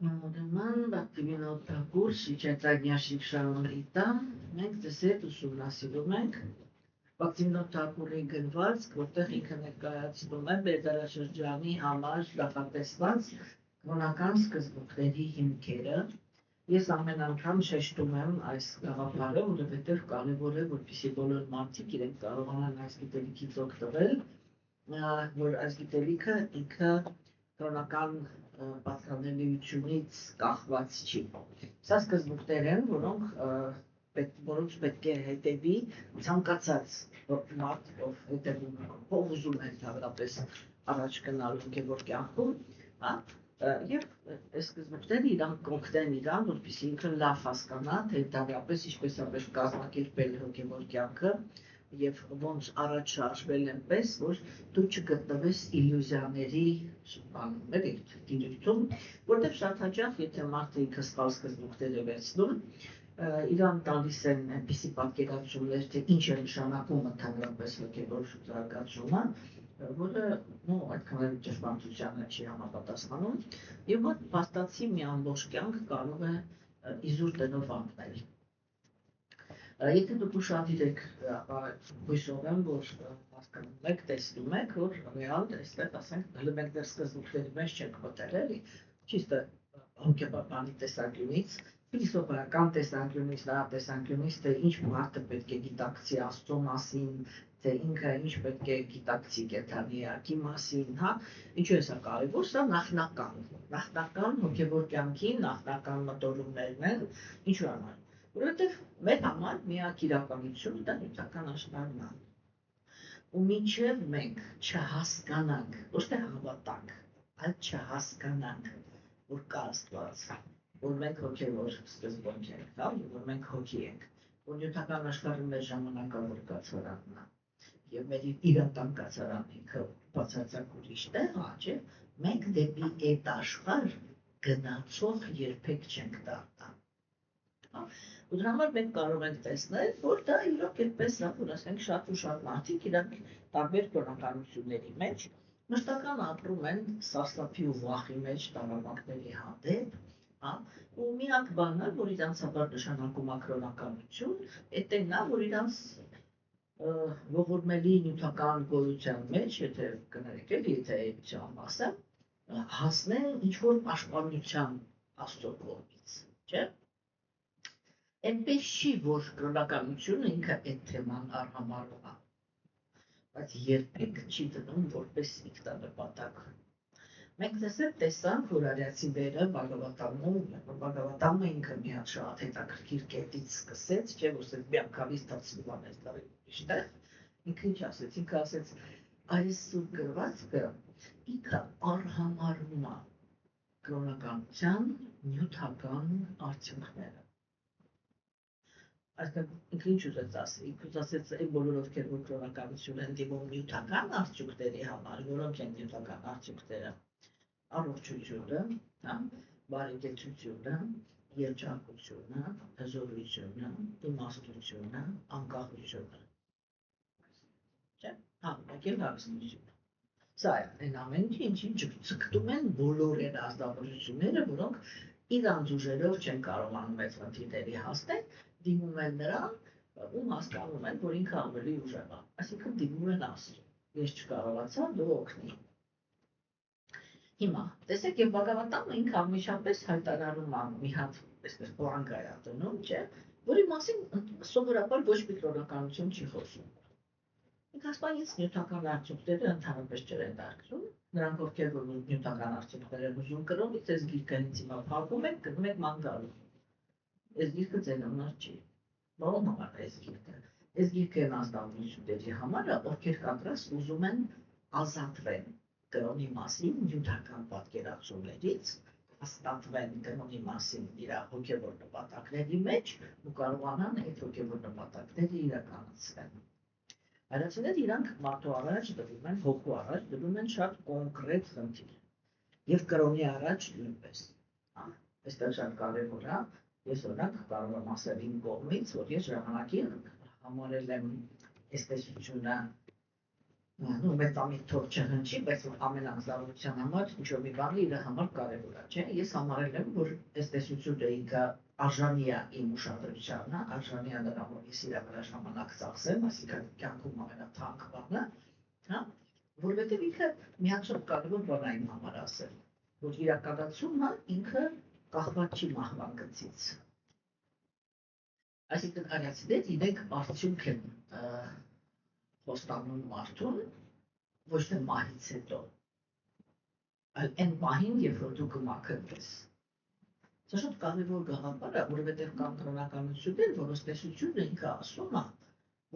Ուրեմն բակտիմինոտ կուրս իջեցագնյաշիկ շարոնրիտա, մենք ձեզ հետ ուսումնասիրում ենք բակտիմինոտ գրվածք, որտեղ ինքը ներկայացնում է բերդարաշրջանի համար նախատեսված կրոնական սկզբունքների հիմքերը։ Ես ամեն անգամ շեշտում եմ այս գաղափարը, որովհետև կարևոր է, որպեսզի բոլոր մարդիկ իրենք կարողանան այս գիտելիքից օգտվել, որ այս գիտելիքը ինքը կրոնական պատկանելիությունից կախված չի։ Սա սկզբունքներ են, որոնց պետք է հետևի ցանկացած մարդ, ով հետևում է, ով ուզում է ընդհանրապես առաջ գնալ հոգևոր կյանքում, եւ այս սկզբունքները իրանք կօգնեն իրան, որպեսզի ինքը լավ հասկանա, թե ընդհանրապես ինչպես է պետք կազմակերպել հոգևոր կյանքը եւ ոնց առաջ շարժվել այնպես, որ դու չգտնվես իլյուզիաների դիրույթում, որտեղ շատ հաճախ, եթե մարդը ինքը սխալ սկզբունքներ է վերցնում, իրան տալիս են այնպիսի պատկերացումներ, թե ինչ է նշանակում ընդհանրապես հոգևոր զարգացումը, որը այդքան ճշմարտությանը չի համապատասխանում, եւ որ փաստացի մի ամբողջ կյանք կարող է իզուր տնով անցնել։ Եթե դուք ուշադիր եք, հույսով եմ, որ հասկանում եք, տեսնում եք, որ ռեալ այստեղ ասենք, հələ մենք դեռ սկզբունքների մեջ չենք մտել, էլի, ճիշտ է հոգեբանի տեսանկյունից, ֆիլիսոփայական տեսանկյունից, նրա տեսանկյունից, թե ինչ մարդը պետք է գիտակցի Աստծո մասին, թե ինքը ինչ պետք է գիտակցի կենդանի էակի մասին, ինչու է սա կարևոր, սա նախնական հոգևոր կյանքի նախնական մտորումներն են, ինչու համար, որովհետև մեր համար միակ իրականությունը դա նյութական աշխարհն է։ Ու մինչև մենք չհասկանանք, ոչ թե հավատանք, այլ չհասկանանք, որ կա Աստված, որ մենք հոգևոր սկզբունք ենք, որ մենք հոգի ենք, որ նյութական աշխարհը մեր ժամանակավոր կացարանն է, եւ մեր իրական կացարանն ինքը բացարձակ ուրիշ տեղ է, չէ՞, մենք դեպի այդ աշխարհ գնացող երբեք չենք դառնա։ Ու դրա համար մենք կարող ենք տեսնել, որ դա իրոք այդպես է, որ ասենք շատ ու շատ մարդիկ իրանք տարբեր կրոնականությունների մեջ մշտական ապրում են սարսափի ու վախի մեջ տառապանքների հանդեպ, ու միակ բանն է, որ իրանց համար նշանակում է կրոնականություն, այդտեղն է, որ իրանց ողորմելի նյութական գոյության մեջ, եթե կներեք էլի, եթե էության մասը, հասնեն ինչ-որ պաշտպանության Աստծո կողմից, չէ՞։ Այնպես չի, որ կրոնականությունը ինքը այդ թեման արհամարում է, բայց երբեք չի դնում որպես ինքնանպատակ։ Մենք տեսել տեսանք, որ արիացիները Բhagavatam-ը ինքը մի հատ շատ հետաքրքիր կետից սկսեց, չէ՞ որ ասեց մի անգամից դարձնում է դարի ուրիշտեղ, ինքը ինչ ասեց, ինքը ասեց այս սուրբ գրվածքը ինքը արհամարում է կրոնականության նյութական արդյունքները։ Այսինքն ինքը ինչ ուզեց ասել, ինքը ասեց այն բոլոր ովքեր որ կրոնականություն են դիմում նյութական արդյունքների համար, որոնք են նյութական արդյունքները, առողջությունը, բարեկեցությունը, երջանկությունը, հզորությունը, իմաստությունը, անկախությունը, չէ՞, եկել հարստությունը։ Սա այն ամենը, ինչին ձգտում են բոլոր այն ազդավորությունները, որոնք իրանց ուժերով չեն կարողանում այդ խնդիրների հասնել, դիմում են նրան, ում հասկանում են, որ ինքը ավելի ուժեղ է, այսինքն դիմում են Աստծուն, ես չկարողացա, դու օգնի։ Հիմա, տեսեք, եւ Բhagavatam-ը ինքը ամենաշապես հայտարարում է մի հատ, այսպես պլան կայացնում, չէ, որի մասին սովորաբար ոչ մի կրոնականություն չի խոսում։ Ինքը ասում է, նյութական արդյունքները ընդհանրապես չեն դարձնում, նրանք ովքեր որ նյութական արդյունքներ են ուզում կրոնից, այս գիրքը ինձ հիմա փակում եք, գնում եք մանգալու։ Այս գիրքը ձեր համար չի։ Ո՞մ համար է այս գիրքը։ Այս գիրքը են ազդանությունների համար, ովքեր կադրած ուզում են ազատվեն կրոնի մասին նյութական պատկերացումներից, հաստատվեն կրոնի մասին իր հոգևոր նպատակների մեջ ու կարողանան այդ հոգևոր նպատակները իրականացնել։ Արիացիները իրանք մարդու առաջ դնում են, հոգու առաջ դնում են շատ կոնկրետ խնդիր եւ կրոնի առաջ նույնպես։ Այստեղ շատ կարևոր է, ես օրինակ կարող եմ ասել իմ կողմից, որ ես ժամանակին համարել եմ այս տեսությունը նո մեծամիտ թող չհնչի, բայց որ ամենազարության համար ինչ-որ մի բանը իր համար կարևոր է, չէ՞։ Ես համարել եմ, որ այս տեսությունը ինքը արժանի է իմ ուշադրությանը, արժանի է նրան, որ ես իր վրա ժամանակ ծախսեմ, այսինքն կյանքում ամենաթանկ բանը, հա, որովհետև ինքը միացող կարևոր բան է իմ համար ասել, որ իրականացումը ինքը կախված չի մահվան գծից։ Այսինքն արիացիներ իրենք արդյունք են խոստանում մարդուն, ոչ թե մահից հետո, այլ այն պահին, երբ որ դու կմաքրվես։ Սա շատ կարևոր գաղափար է, որովհետև կան կրոնականություններ, որոնց տեսությունը ինքը ասում է,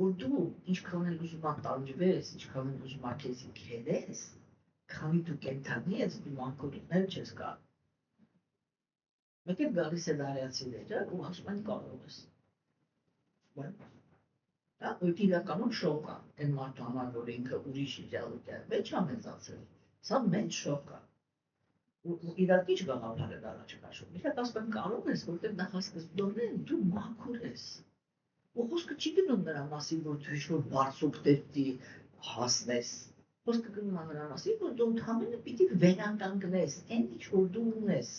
որ դու ինչքան էլ ուզում ես տանջվես, ինչքան էլ ուզում ես քեզ քերես, քանի դու կենդանի ես, դու մաքրունել չես կարող։ Մեկ էլ գալիս է արիացիները ու ասում են կարող ես։ Դա որ իրականում շոկ է, այն մարդու համար, որ ինքը ուրիշ իդեալության մեջ է մեծացել, սա մեծ շոկ է։ Ու իրար ինչ գաղափար է առաջ քաշում։ Իրաք ասում կարող ես, որտեղ նախասկզբնորեն դու մաքուր ես։ Ու խոսքը չի գնում նրա մասին, որ դու ինչ-որ բարձուկ դեպի հասնես։ Խոսքը գնում է նրա մասին, որ դու ընդհանրապես պիտի վերականգնես այն ինչ որ դու ունես։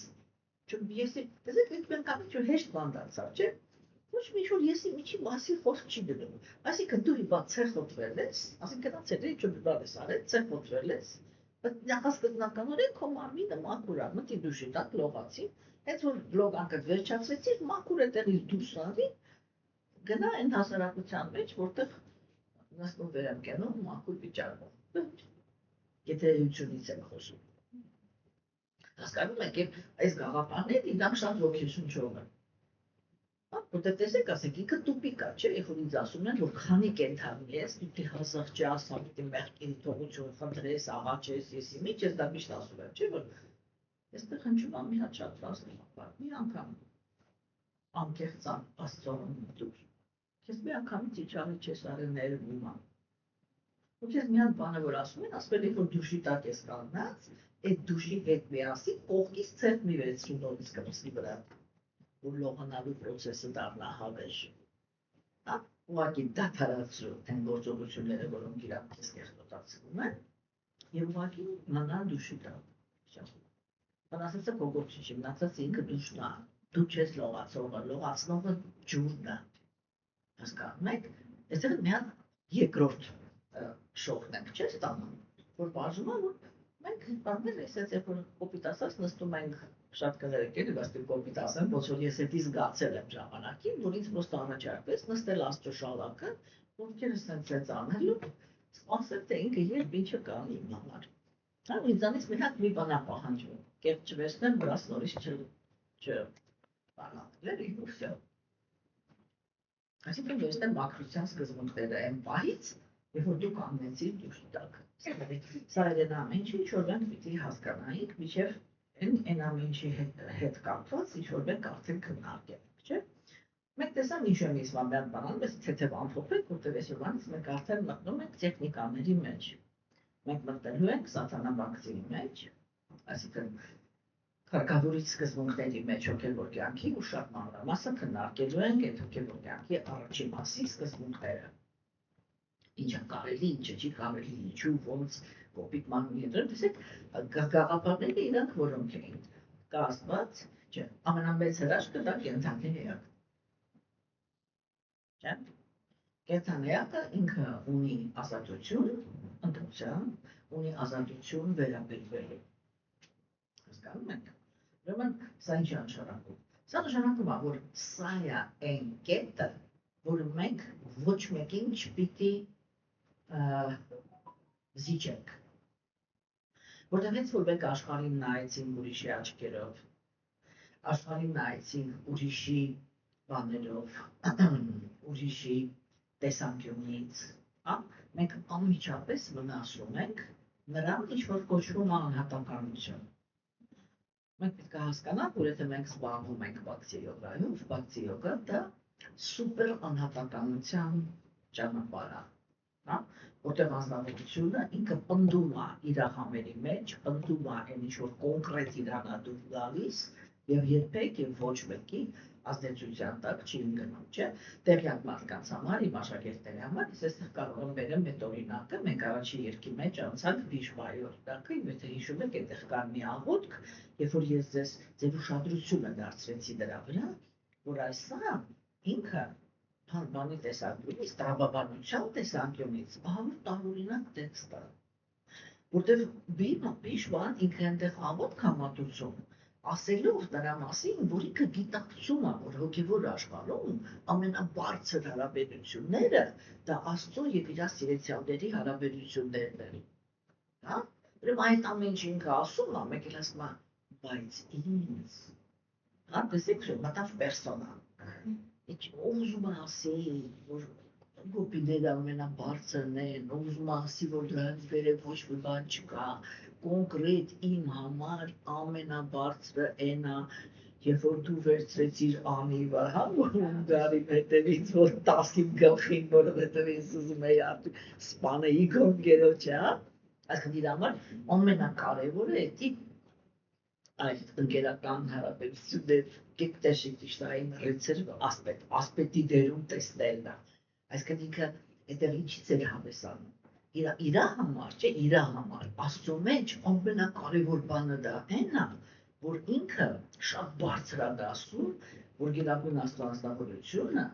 Չէ՞ ես դες մենք կապիչ հեշտ բան դարձավ, չէ՞։ Ոչ մի ինչ որ եսի միջի մասի խոսք չի դնում։ Այսինքն դու իբա ցեխոտվել ես, այսինքն դա ցերի ինչ որ բան ես արել, ցեխոտվել ես, բայց նախասկզբնականորեն քո մարմինը մաքուր է, մտի դուշի տակ լողացի, հենց որ լոգանքը վերջացրեցի, մաքուր է տեղից դուրս արի, գնա այն հասարակության մեջ, որտեղ նստում վերեմ կենում մաքուր վիճակով։ Եթե էությունից եմ խոսում։ Հասկանում եք, այս գաղափարները իրանք շատ ոգեշնչող են։ Որտեղ տեսեք, ասեք, ինքը տուպիկ է, չէ՞, երբ որ ինձ ասում են, որ քանի կենդանի ես, պիտի հազղճաս, պիտի մեղքի թողություն խնդրես, աղաչես, եսի միջ, ես դա միշտ ասում եմ, չէ՞ որ այստեղ հնչում է մի հատ շատ բարձր բան, մի անգամ անկեղծան Աստծոն դուր, քեզ մի անգամից իջալի չես արել ներվում ան։ Ու քեզ մի հատ բանը որ ասում են, ասում են, որ դուշի տակ ես կանգնած, այդ դուշի հետ միասին կողքից ցերտ մի վերցրու նորից կմսի վրա։ Որ լողանալու պրոցեսը դառնա հավերժ։ Հա, ուղղակի դադարացրու այն գործողությունները, որոնք իրանք քեզ կեղտոտացնում են, եւ ուղղակի մնալ դուշի տակ։ Բանասեցը կողոպչի չի, մնացած ինքը դուշն է, դու չես լողացողը, լողացնողը ջուրն է։ Հասկանում եք, այստեղ մի հատ երկրորդ շոկն ենք չէ՞ ստանում, որ բաժնում է, որ մենք բաններ էսենց երբ որ կոպիտ ասած նստում ենք շատ կներեք էլի, բայց դու կոպիտ ասեմ, ոչ որ ես էդի զգացել եմ ժամանակին, որ ինձ պրոստը առաջարկվեց նստել Աստծո շալակը, ովքեր էսենց անելու, ասել թե ինքը երբ ինչը կանի իմ համար։ Հա, ինձանից մի հատ մի բան է պահանջվում, կերպ չվերցնեմ, վրաս նորից բանանել էլի ու վсё։ Այսինքն վերցնեմ մաքրության սկզբունքները այն պահից, երբ որ դու կանգնեցիր դուշի տակ։ Սա այն ամեն ինչ, ինչ որ մենք պիտի հասկանայինք, մինչև այն ամեն ինչի հետ կապված, ինչ որ մենք արդեն քննարկենք, չէ՞։ Մենք տեսանք ինչ եմ իսլամ բանան, բայց թեթև ամփոփենք, որտեղ այսօրվանից մենք արդեն մտնում ենք տեխնիկաների մեջ։ Մենք մտնելու ենք սատանաբակցի մեջ, այսինքն Քարկավորից սկզբունքների մեջ հոգևոր կյանքի ու շատ մանրամասն քննարկելու ենք այդ հոգևոր կյանքի առաջին մասի սկզբունքները։ Ինչը կարելի, ինչը չի կարելի, ինչու, ոնց, կոպիտ մանրամասն, տեսեք, գաղափարները իրանք որոնք էին։ Կա Աստված, չէ, ամենամեծ հրաշքը դա կենդանի էակ։ Չէ՞։ Կենդանի էակը ինքը ունի ազատություն, ընտրության, ունի ազատություն վերաբերվելու։ Հասկանում եք։ Ուրեմն սա ինչ է նշանակում։ Սա նշանակում է, որ սա է այն կետը, որը մենք ոչ մեկին չպիտի զիջենք։ Որտեղ հենց որ մենք աշխարհին նայեցինք ուրիշի աչքերով, աշխարհին նայեցինք ուրիշի բաներով, ուրիշի տեսանկյունից, հա, մենք անմիջապես վնասում ենք նրան, ինչ որ կոչվում է անհատականություն։ Մենք պետք է հասկանանք, որ եթե մենք զբաղվում ենք բակցի յոգայով, բակցի յոգա դա սուպեր անհատականության ճանապարհ է, հա, որտեղ անձնավորությունը ինքը պնդում է իր համերի մեջ, պնդում է այն ինչ որ կոնկրետ իրանադուր գալիս Եվ երբեք եւ ոչ մեկի ազդեցության տակ չի ընկնում, չէ՞։ Տեղյակ մարդկանց համար, իմ աշակերտների համար, ես այստեղ կարող եմ վերեմ այդ օրինակը, մենք առաջի երկի մեջ անցանք Բիշվայի օրինակը, եթե հիշում եք, այդտեղ կար մի աղոթք, երբ որ ես ձեր ուշադրությունը դարձրեցի դրա վրա, որ այսա ինքը բանի տեսանկյունից, տրամաբանության տեսանկյունից, տարօրինակ տեքստ է, որտեղ Բիշվան ինքը այնտեղ աղոթք է մատուցում, ասելով դրա մասին, որ ինքը գիտակցում է, որ հոգևոր աշխարհում ամենաբարձր հարաբերությունները դա Աստծո եւ իր սիրեցյալների հարաբերություններն են։ Հա? Ուրեմն այդ ամեն ինչ ինքը ասում է, մեկ էլ ասում է, բայց ինձ։ Հա, տեսեք, մտավ պերսոնա։ Ով ուզում է ասի, որ գոպիները ամենաբարձրն են, ով ուզում է ասի, որ դրանց վերև ոչ մի բան չկա, կոնկրետ իմ համար ամենաբարձրը էն է, երբ որ դու վերցրեցիր անիվը, հա, որում գարի հետևից, որ 10-ին գլխին, որովհետև ես ուզում էի սպանեի գոնգերոջը, հա, այսինքն իր համար ամենակարևորը է այդ ընկերական հարաբերություններ կետտեշիկտիշտային ռիցերվ ասպետի դերում տեսնելն է, այսինքն ինքը այդտեղ ինչից էր հավեսանում, իր համար, չէ, իր համար, Աստծո մեջ ամենակարևոր բանը դա էն է, որ ինքը շատ բարձր է դասում, որ գերագույն Աստծո անձնավորությունը,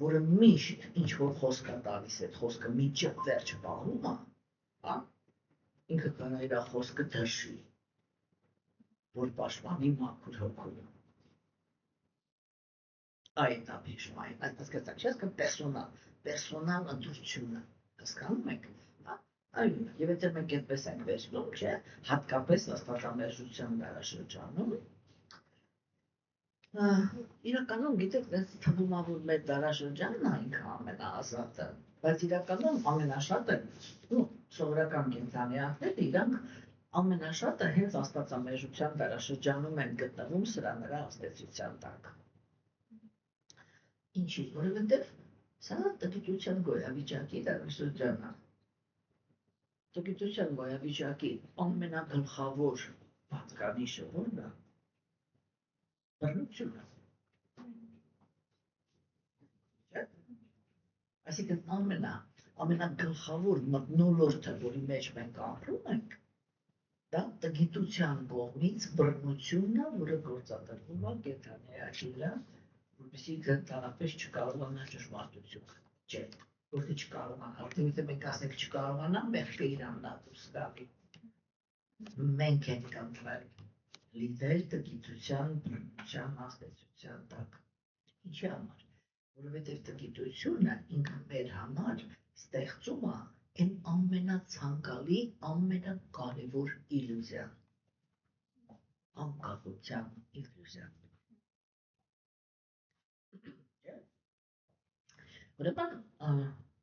որը միշտ ինչ որ խոսք է տալիս, այդ խոսքը մինչև վերջ պահում է, հա, ինքը կարա իր խոսքը դրժի, որ պաշտպանի մաքուր հոգուն։ Այդ է Բիշվային, այդ հասկացաք, չէ՞, պերսոնալ ընտրությունը, հասկանում եք, հա, այո, եւ եթե մենք այդպես ենք վերցնում, չէ, հատկապես աստվածամերժության դարաշրջանում, իրականում գիտեք, դες թվում է, որ մեր դարաշրջանն է ինքը ամենաազատը, բայց իրականում ամենաշատը, սովորական կենդանիները իրանք ամենաշատը հենց աստվածամերժության դարաշրջանում են գտնվում սրա նրա ազդեցության տակ։ Ինչի, որովհետև սա տգիտության գոյավիճակի դարաշրջան է։ Տգիտության գոյավիճակի ամենագլխավոր պատկանիշը որն է։ Բռնությունը։ Այսինքն ամենագլխավոր մթնոլորտը, որի մեջ մենք ապրում ենք, դա տգիտության կողմից բռնությունն է, որը գործադրվում է կենդանիի վրա, որպեսզի ընդհանրապես չկարողանա ճշմարտություն, չէ, որտե չկարողանա, որտե մենք ասենք չկարողանա, մեղքը իրանն է դուրս գալի։ Մենք ենք ընտրել լինել տգիտության, բռնության ազդեցության տակ։ Ինչի համար, որովհետև տգիտությունը ինքը մեր համար ստեղծում է այն ամենացանկալի, ամենակարևոր իլյուզիան, անկախության իլյուզիան։ Ուրեմն,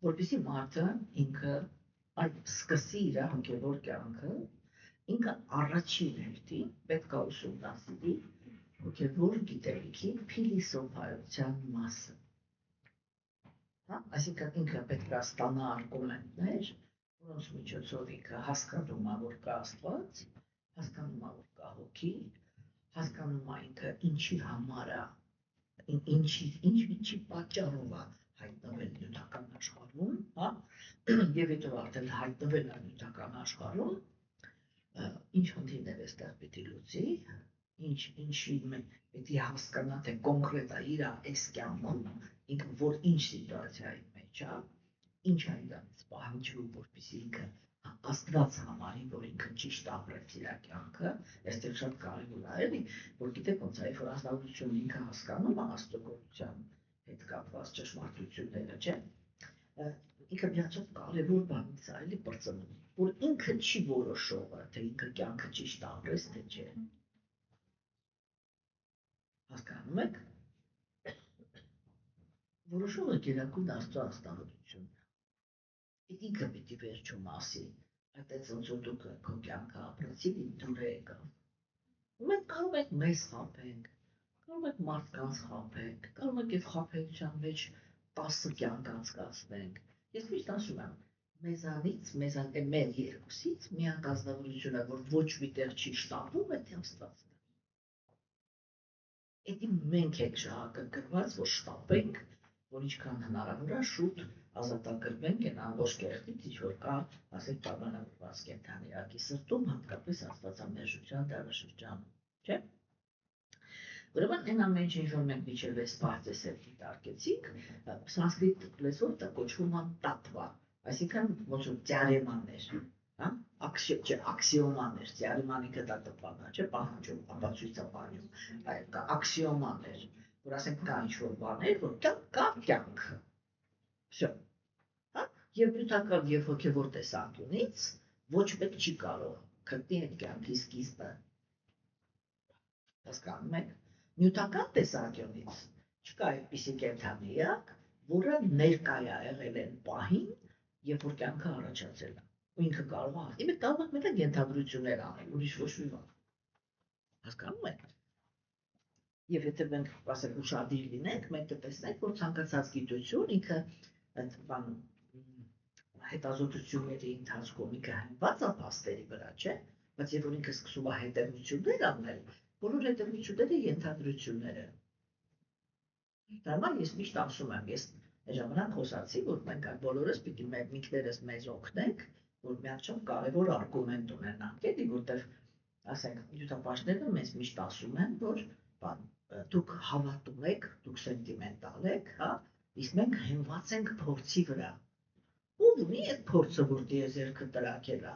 որպեսզի մարդը ինքը սկսի իր հոգևոր կյանքը, ինքը առաջին հերթին պետք է ուսումնասիրի հոգևոր գիտելիքի փիլիսոփայության մասը։ Այսինքն ինքը պետք է ստանա արգումենտներ, որոնց միջոցով ինքը հասկանում է, որ կա Աստված, հասկանում է, որ կա հոգի, հասկանում է ինքը ինչի համար է, ինչի պատճառով է հայտնվել նյութական աշխարհում, հա, եւ հետո արդեն հայտնվել է նյութական աշխարհում, ինչ խնդիրներ է ստեղ պիտի լուծի, ինչի պետք է հասկանա, թե կոնկրետ է իր այս կյանքում, ինքը որ ինչ սիտուացիայի մեջ է, ինչ է իրանից պահանջվում, որպեսզի ինքը Աստված համարի, որ ինքը ճիշտ ապրեց իր կյանքը, այստեղ շատ կարևոր է, էլի, որ գիտեք ոնց է, որ ազնվությունը ինքը հասկանում է Աստծո գոյության հետ կապված ճշմարտությունները, չէ՞։ Ինքը միացած կարևոր բանից է, էլի բրծնում, որ ինքը չի որոշողը, թե ինքը կյանքը ճիշտ ապրեց, թե չէ։ Հասկանում եք։ Որոշողը գերագույն Աստծո անձնավորությունն է։ Ինքը պիտի վերջում ասի, այդպես ոնց որ դուք քո կյանքը ապրեցիք, դուր եկավ։ Մենք կարող ենք մեզ խաբենք, կարող ենք մարդկանց խաբենք, կարող ենք այդ խաբեության մեջ 10 կյանք անցկացնենք։ Ես միշտ ասում եմ, մեզանից, մեր երկուսից միակ ազնվորությունը, որ ոչ մի տեղ չի շտապում, է թե Աստվածն է։ Էդի մենք ենք շահագրգռված, որ շտապենք, որ ինչքան հնարավոր է շուտ ազատագրվենք այն ամբողջ կերտից, ինչ որ կա, ասենք պայմանավորված կենդանիակի սրտում, հատկապես աստվածամերժության դարաշրջանում, չէ՞։ Ուրեմն այն ամեն ինչ, որ մենք միջև այս բարձեսել դիտարկեցինք, սանսկրիտ լեզվով դա կոչվում է տատվա, այսինքն ոնց որ թեորեմաներ, հա, աքսիոմաներ, թեորեմանի դա տպանա, չէ՞, պահանջում, ապացույցաբանում, այդ աքսիոմաներ, որ ասենք կա ինչ-որ բաներ, որ կա կյանքը։ Всё։ Հա, եւ նյութական եւ հոգեվոր տեսանկյունից ոչ մեկ չի կարող գտնել այդ կյանքի սկիզբը։ Հասկանում եք։ Նյութական տեսանկյունից չկա այդպիսի կենդանիակ, որը ներկա է եղել այն պահին, երբ որ կյանքը առաջացել է։ Ու ինքը կարող է, իմ կարող է մենակ ենթադրություններ անել, ուրիշ ոչ մի բան։ Հասկանում եք։ Եվ եթե մենք ասենք ուշադիր լինենք, մենք կտեսնենք, որ ցանկացած գիտություն ինքը այդ բան հետազոտությունների ընթացքում ինքը հենված է փաստերի վրա, չէ՞, բայց երբ որ ինքը սկսում է հետևություններ անել, բոլոր հետևությունները ենթադրություններ են։ Դառնալ ես միշտ ասում եմ, ես այդ ժամանակ խոսացի, որ մենք այդ բոլորս պիտի մենք ինքներս մեզ օգնենք, որ միանգամայն կարևոր արգումենտ ունենանք, էլի, որտեղ ասենք յութապաշտները մեզ միշտ ասում են, որ դուք հավատում եք, դուք սենտիմենտալ եք, հա, իսկ մենք հենված ենք փորձի վրա։ Ով ունի այդ փորձը, որ դիեզերքը տրակել է։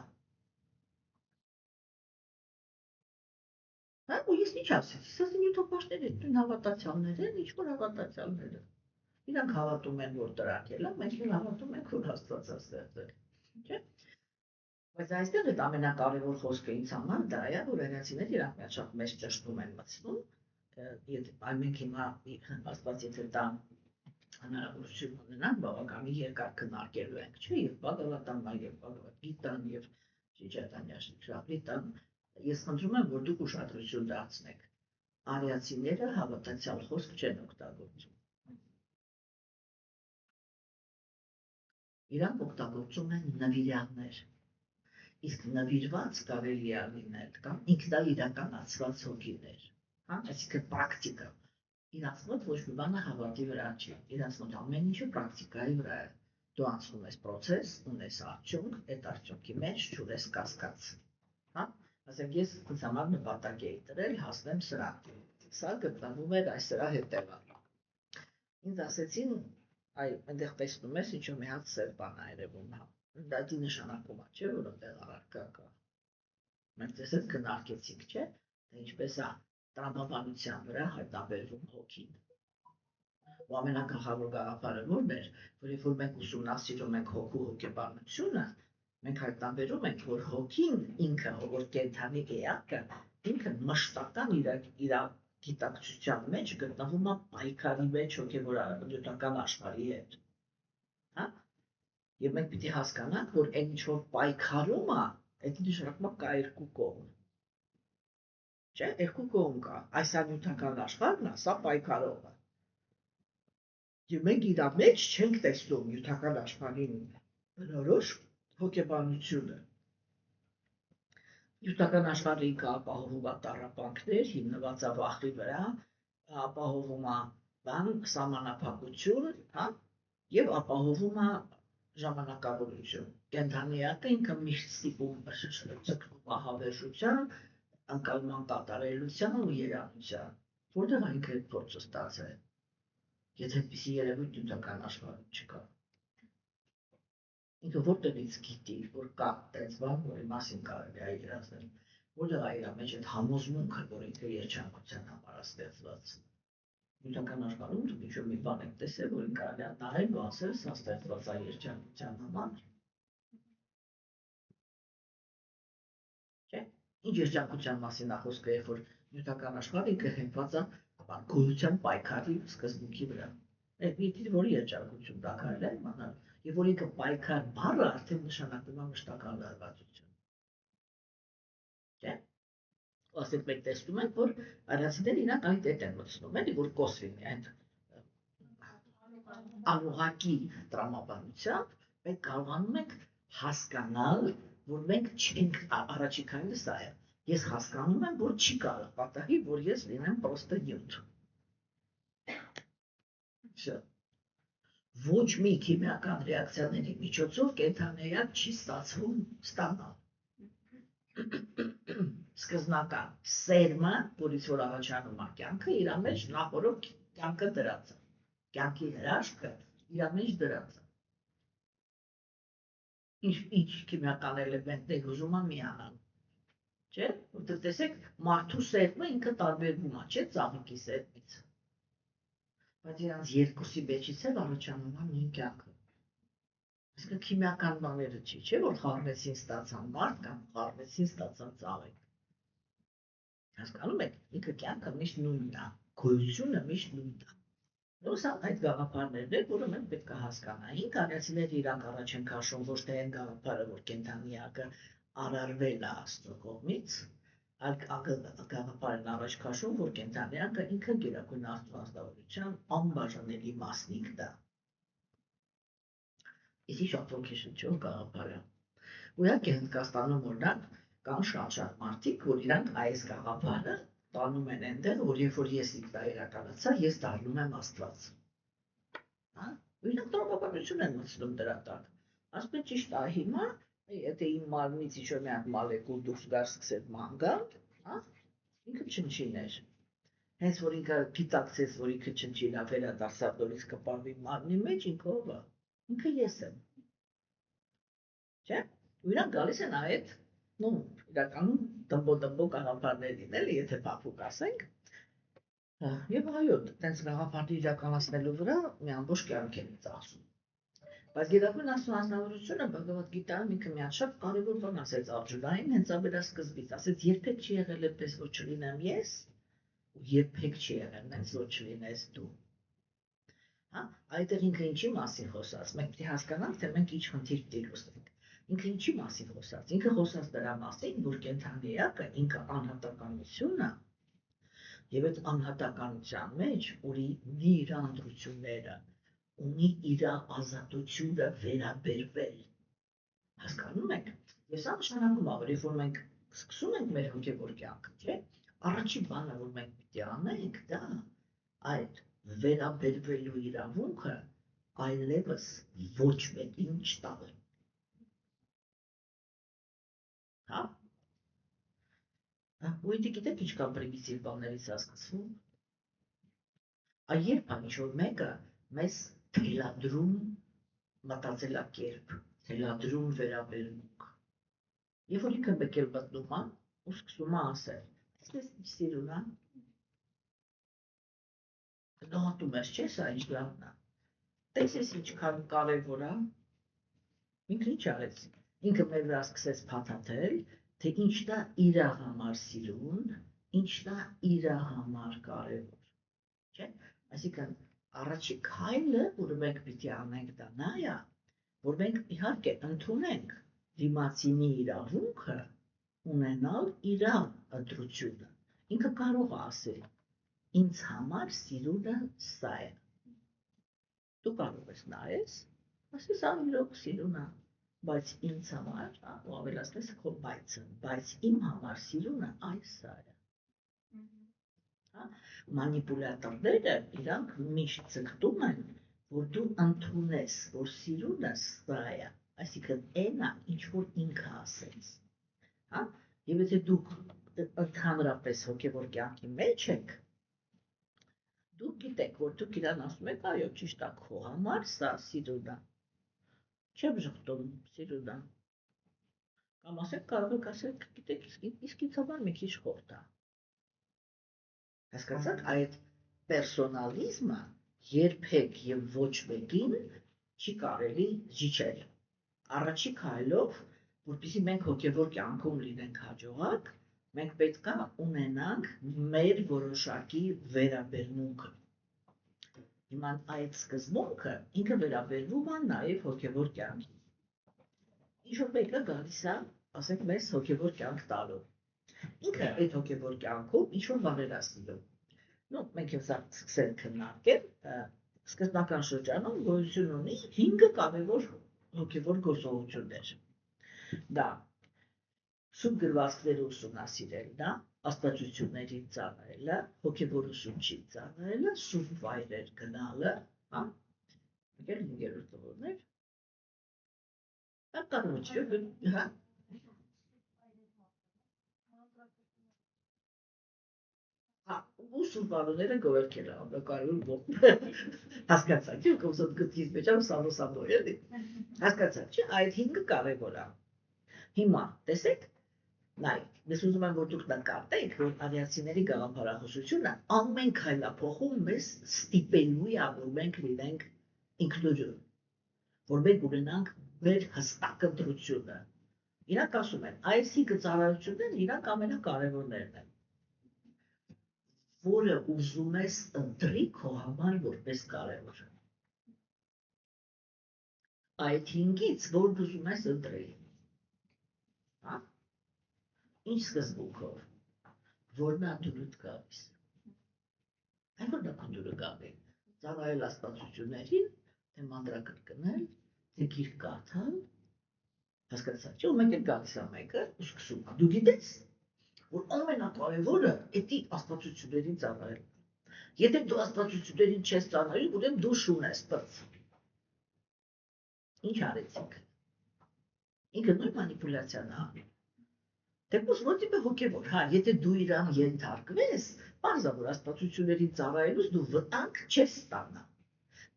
Հա, ու ես ինչ ասեցի, ասեցի յութապաշտները նույն հավատացյալներ են, ինչ որ հավատացյալներ են։ Իրանք հավատում են, որ տրակել է, մենք էլ հավատում ենք, որ Աստված է ստեղծել, չէ՞։ Բայց այստեղ այդ ամենակարևոր խոսքը ինձ համար դա է, որ հայացիները իրանք մի շատ մեծ ճշտում են մտցնում, մենք հիմա Աստված եթե դա հնարավորություն ունենանք, բավականին երկար քննարկելու ենք, չէ՞, եւ Բհագավատան, եւ Բհագավադ Գիտան, եւ Ճայտանյա ես խնդրում եմ, որ դուք ուշադրություն դարձնեք։ Արիացիները հավատացյալ խոսք չեն օգտագործում։ Իրանք օգտագործում են նվիրյալներ։ Իսկ նվիրված կարելի է լինել կամ ինքնաիրականացված հոգիներ, հա, այսինքն պրակտիկա։ Իրանց մոտ ոչ մի բանը հավատի վրա չի, իրանց մոտ ամեն ինչը պրակտիկայի վրա է։ Դու անցնում ես process, ունես արդյունք, այդ արդյունքի մեջ չունես կասկած, հա։ Ասենք ես ինձ համար նպատակ էի դրել հասնեմ սրան։ Սա գտնվում էր այս սրա հետևը։ Ինձ ասեցին, այ այնտեղ տեսնում ես ինչ-որ մի հատ սև բան է երևում, հա։ Դա դի նշանակում է, չէ՞, որ այնտեղ առարկա կա։ Մենք տեսեք քննարկեցինք, չէ՞, թե ինչպես է տրամաբանության վրա հայտնաբերվում հոգին։ Ու ամենակախավոր գաղափարը որն էր, որ երբ որ մենք ուսումնասիրում ենք հոգու հոգեբանությունը, մենք հայտնաբերում ենք, որ հոգին ինքը, որ կենդանի էակը, ինքը մշտական իր գիտակցության մեջ գտնվում է պայքարի մեջ հոգևոր նյութական աշխարհի հետ։ Հա? Եվ մենք պիտի հասկանանք, որ այն ինչ որ պայքարում է, այդ նշանակում է կա երկու կողմ։ Չէ, երկու կողմ կա։ Այս նյութական աշխարհն է, սա պայքարողը։ Եվ մենք իր մեջ չենք տեսնում նյութական աշխարհին բնորոշ հոգեբանությունը։ Նյութական աշխարհը ինքը ապահովում է տառապանքներ, հիմնված է վախի վրա, ապահովում է բան սահմանափակություն, հա, եւ ապահովում է ժամանակավորություն։ Կենդանիակը ինքը միշտ ստիպում ձգտում է հավերժության, անկալման կատարելության ու երանության, որտեղ ինքը այդ փորձը ստացել։ Եթե այդպիսի երևույթ նյութական աշխարհում չկա։ Ինքը որտեղից գիտի, որ կա այդպես բան, որի մասին կարելի է իրացնել, որտեղ է իր մեջ այդ համոզմունքը, որ ինքը երջանկության համար է ստեղծված։ Նյութական աշխարհում դուք ինչ-որ մի բան եք տեսել, որին կարելի է նայել ու ասել, սա ստեղծված է երջանկության համար։ Չէ՞։ Ինչ երջանկության մասին է խոսքը, երբ որ նյութական աշխարհը ինքը հենված է գոյության պայքարի սկզբունքի վրա։ Այդ մի որի երջանկություն դա կարելի է իմանալ։ Եվ որ ինքը պայքար բառը արդեն նշանակում է մշտական լարվածություն։ Չէ՞։ Ասենք մենք տեսնում ենք, որ արիացիները իրանք այդ են մտցնում, էլի, որ կոսվի այդ անուղղակի տրամաբանությամբ մենք կարողանում ենք հասկանալ, որ մենք չենք առաջիկայինը սա է։ Ես հասկանում եմ, որ չի կարող պատահի, որ ես լինեմ պրոստը նյութ։ Ոչ մի քիմիական ռեակցիաների միջոցով կենդանիակ չի ստացվում ստանալ։ Սկզբնական սերմը, որից որ առաջանում է կյանքը, իր մեջ նախորդ կյանքը դրած է։ Կյանքի հրաշքը իր մեջ դրած է։ Ինչ քիմիական էլեմենտներ ուզում է միանալ։ Չէ՞, որտեղ տեսեք, մարդու սերմը ինքը տարբերվում է, չէ՞, ծաղիկի սերմից։ Բայց իրանց երկուսի մեջից էլ առաջանում է նույն կյանքը։ Այսինքն քիմիական բաները չի, չէ՞ որ խառնեցին ստացան մարդ կամ խառնեցին ստացան ծաղիկ։ Հասկանում եք, ինքը կյանքը միշտ նույնն է, գոյությունը միշտ նույնն է։ Սա այդ գաղափարներն են, որը մենք պետք է հասկանայինք, արիացիները իրանք առաջ են քաշում ոչ թե այն գաղափարը, որ կենդանիակը արարվել է Աստծո կողմից, այլ գաղափարն առաջ քաշում, որ կենդանիակը ինքը գերագույն Աստծո ազնվորության անբաժանելի մասնիկն է։ Իսկ շատ ոգեշնչող գաղափար է։ Ուղղակի Հնդկաստանում օրինակ կան շատ մարդիկ, որ իրանք այս գաղափարը տանում են այնտեղ, որ երբ որ ես ինքն իրականացա, ես դառնում եմ Աստված։ Հա? Իրանք տրամաբանություն են մտցնում դրա տակ։ Ասում են ճիշտ է, հիմա եթե իմ մարմնից ինչ-որ մի հատ մոլեկուլ դուրս գար սկսել ման գալ, հա? Ինքը չնչիներ։ Հենց որ ինքը գիտակցեց, որ ինքը չնչին է վերադարձավ, նորից կպարվի մարմնի մեջ, ինքը ով է։ Ինքը ես եմ։ Չէ՞։ Ու իրանք գալիս են այդ, իրականում դմբո գաղափարներին, էլի, եթե փափուկ ասենք։ Եվ այո, տենց գաղափարի իրականացնելու վրա մի ամբողջ կյանք են ծախսում։ Բայց գիտակույն Աստծո անձնավորությունը Բհագավադ Գիտայում ինքը մի հատ շատ կարևոր բան ասեց Արգջունային, հենց ամենասկզբից, ասեց երբեք չի եղել այդպես, որ չլինեմ ես, ու երբեք չի եղել այնպես, որ չլինես դու։ Հա, այդտեղ ինքը ինչի մասին խոսած, մենք պետք է հասկանանք, թե մենք ինչ խնդիր պետք է լուծենք։ Ինքը ինչի մասին խոսած, ինքը խոսած դրա մասին, որ կենդանիակը ինքը անհատականություն է, եւ այդ անհատականության մեջ ունի իր անդրությունները, ունի իր ազատությունը վերաբերվել։ Հասկանում եք։ Ես սա նշանակում է, որ երբ որ մենք սկսում ենք մեր հոգևոր կյանքը, չէ՞, առաջին բանը, որ մենք պետք է անենք, դա այդ վերաբերվելու իրավունքը այլևս ոչ մեկին չտալ։ Հա? Ու դե գիտեք ինչ կա պրիմիտիվ բաներից հասկացվում։ Երբ ինչ-որ մեկը մեզ թելադրում մտածելակերպ, թելադրում վերաբերմունք։ Երբ որ ինքը մեկ էլ մտնում է ու սկսում է ասել, այսպես ինչ սիրուն է։ Գնահատում ես, չէ՞, սա ինչ լավն է։ Տեսես ինչքան կարևոր է։ Ինքը ինչ արեց։ Ինքը մեր վրա սկսեց փաթաթել, թե ինչն է իր համար սիրուն, ինչն է իր համար կարևոր։ Չէ՞։ Այսինքն առաջի քայլը, որը մենք պիտի անենք, դա նա է, որ մենք իհարկե ընդունենք դիմացինի իրավունքը ունենալ իր ընտրությունը։ Ինքը կարող է ասել, ինձ համար սիրունը սա է։ Դու կարող ես նայես, ասես իրոք սիրուն է, բայց ինձ համար, ու ավելացնես քո բայցը, բայց իմ համար սիրունը այս է։ Մանիպուլատորները իրանք միշտ ցկտում են, որ դու ընդունես, որ սիրունը սա է, այսինքն այն է, ինչ որ ինքը ասեց։ Հա? Եվ եթե դուք ընդհանրապես հոգևոր կյանքի մեջ եք, դուք գիտեք, որ դուք իրան ասում եք, այո, ճիշտ է, քո համար սա սիրուն է։ Չեմ ժխտում սիրուն է։ Կամ ասեք, կարող եք ասել, գիտեք, իսկ ինձ համար մի քիչ խորտ է։ Հասկացաք, այդ պերսոնալիզմը երբեք եւ ոչ մեկին չի կարելի զիջել։ Առաջի քայլով, որպեսզի մենք հոգևոր կյանքում լինենք հաջողակ, մենք պետք է ունենանք մեր որոշակի վերաբերմունքը։ Հիմա այդ սկզբունքը ինքը վերաբերվում է նաեւ հոգևոր կյանքին։ Ինչ-որ մեկը գալիս է, ասենք, մեզ հոգևոր կյանք տալու։ Ինքը այդ հոգևոր կյանքում ինչ-որ բաներ է սիրում։ Մենք հեսա սկսել քննարկել, սկզբնական շրջանում գոյություն ունի 5 կարևոր հոգևոր գործողություններ։ Դա սուրբ գրվածքները ուսումնասիրելն է, աստվածություններին ծառայելը, հոգևոր ուսուցչին ծառայելը, սուրբ վայրեր գնալը, հա, եկել 5-րդ տողորներ, ակարոջը, հա, ուսումբանները գովերքել ամբեկարում հասկացաք, չէ, կոմսոտ գտքից մեջավ սամոսամո էլի, հասկացաք, չէ, այդ 5-ը կարևոր է, հիմա, տեսեք, նայ, ես ուզում եմ, որ դուք նկատեք, որ ավիացիների գաղափարախոսությունը ամեն քայլափոխում մեզ ստիպելու է, որ մենք լինենք ինքնուրույն, որ մենք ունենանք մեր հստակ ընտրությունը, իրանք ասում են, այս 5 ծառայություններն իրանք ամենակարևորներն են, որը ուզում ես ընտրի քո համար որպես կարևոր։ Այդ 5-ից որն ուզում ես ընտրել։ Հա? Ինչ սկզբունքով, որն է դուրդ գալիս։ Այն որն է դուրը գալի։ Ծառայել աստվածություններին, թե մանրակրկնել, թե գիրք կարդալ, հասկացա՞ք, չէ՞, ու մենք էլ գալիս է մեկը ու սկսում է։ Դու գիտես, որ ամենակարևորը էդի աստվածություններին ծառայել։ Եթե դու աստվածություններին չես ծառայում, ուրեմն դու շունես բաց։ Ինչ արեցիք։ Ինքը նույն մանիպուլյացիան է։ Թեկուզ ոչ իբե հոգևոր, հա, եթե դու իրան ենթարկվես, բարձա որ աստվածություններին ծառայելուց դու վտանգ չես ստանա։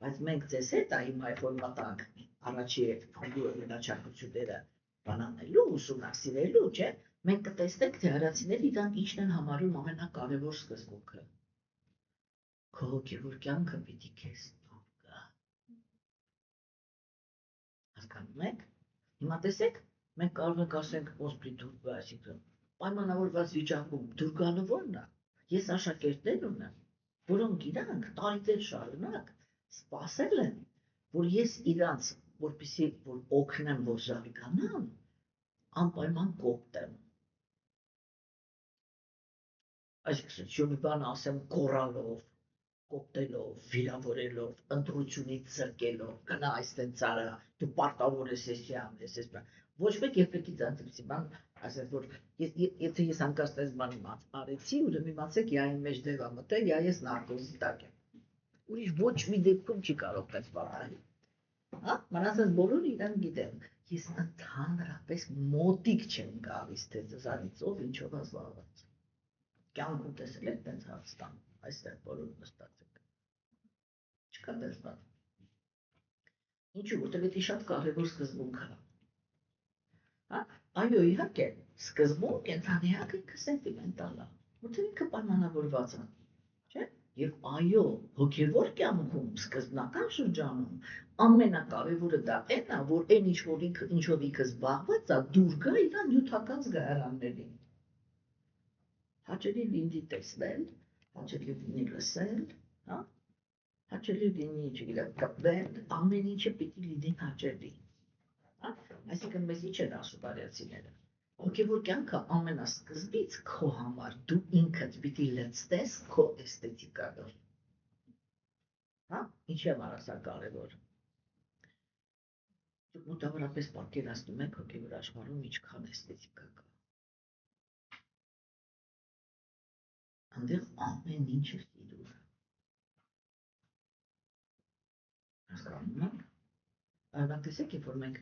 Բայց մենք ձեզ հետ այ հիմա որ մտանք առաջի ֆոնդի օրինաչափությունները բանանելու, ուսումնասիրելու, չէ՞։ Մենք կտեսնենք, թե հարացիները իրան ինչն են համարում ամենակարևոր սկզբունքը։ Քո հոգևոր կյանքը պիտի քեզ դուր գա։ Հասկանում եք։ Հիմա տեսեք, մենք կարող ենք ասենք ոնց պիտի դուր գա, այսինքն պայմանավորված վիճակում դուր գալը ո՞րն է։ Ես աշակերտներ ունեմ, որոնք իրանք տարիներ շարունակ սպասել են, որ ես իրանց, որպեսզի որ օգնեմ, որ զարգանան, անպայման կոպտեմ։ Այսինքն բան ասեմ կորալով, կոպտելով, վիրավորելով, ընտրությունից զրկելով, գնա այստենց արա, դու պարտավոր ես էսի անես, ես բան։ Ոչ մեկ երբեկի ցանցի բան, ասես որ եթե ես անկաստ այս բանը արեցի, ուրեմն իմացեք, յա իմ մեջ դեպա մտել, յա ես նարկոզի տակ եմ։ Ուրիշ ոչ մի դեպքում չի կարող այդպես բան։ Հա, մնացած բոլորը իրան գիտեն։ Ես ընդհանրապես մոտիկ չեմ գալիս, թե զանից ով ինչով է զբաղված։ Կյանքում տեսել եք տենց հարստան, այստեղ բոլորը նստած եք։ Չկա տենց բան։ Ինչու, որտեղ էդի շատ կարևոր սկզբունք է։ Հա, այո, իհարկե, սկզբում կենթանիակ ինքը սենտիմենտալ է, որտեղ ինքը պայմանավորված է, չէ՞։ Եվ այո, հոգևոր կյանքում սկզբնական շրջանում ամենակարևորը դա այն է, որ այն ինչով ինքը զբաղված է, դուր գա իր նյութական զգայարաններին։ Հաճելի լինի տեսնել, հաճելի լինի լսել, հա, հաճելի լինի, չգիտեմ, կպվել, ամեն ինչը պիտի լինի հաճելի, հա, այսինքն մեզ ինչ են ասում արիացիները, հոգևոր կյանքը ամենասկզբից քո համար դու ինքդ պիտի լցնես քո էսթետիկայով, հա, ինչի համար ասա կարևոր, դուք մոտավորապես պատկերացնում եք հոգևոր աշխարհում ինչքան էսթետիկա կա։ Այնտեղ ամեն ինչը սիրում է։ Հասկանում եք։ Այլāk տեսեք, երբ որ մենք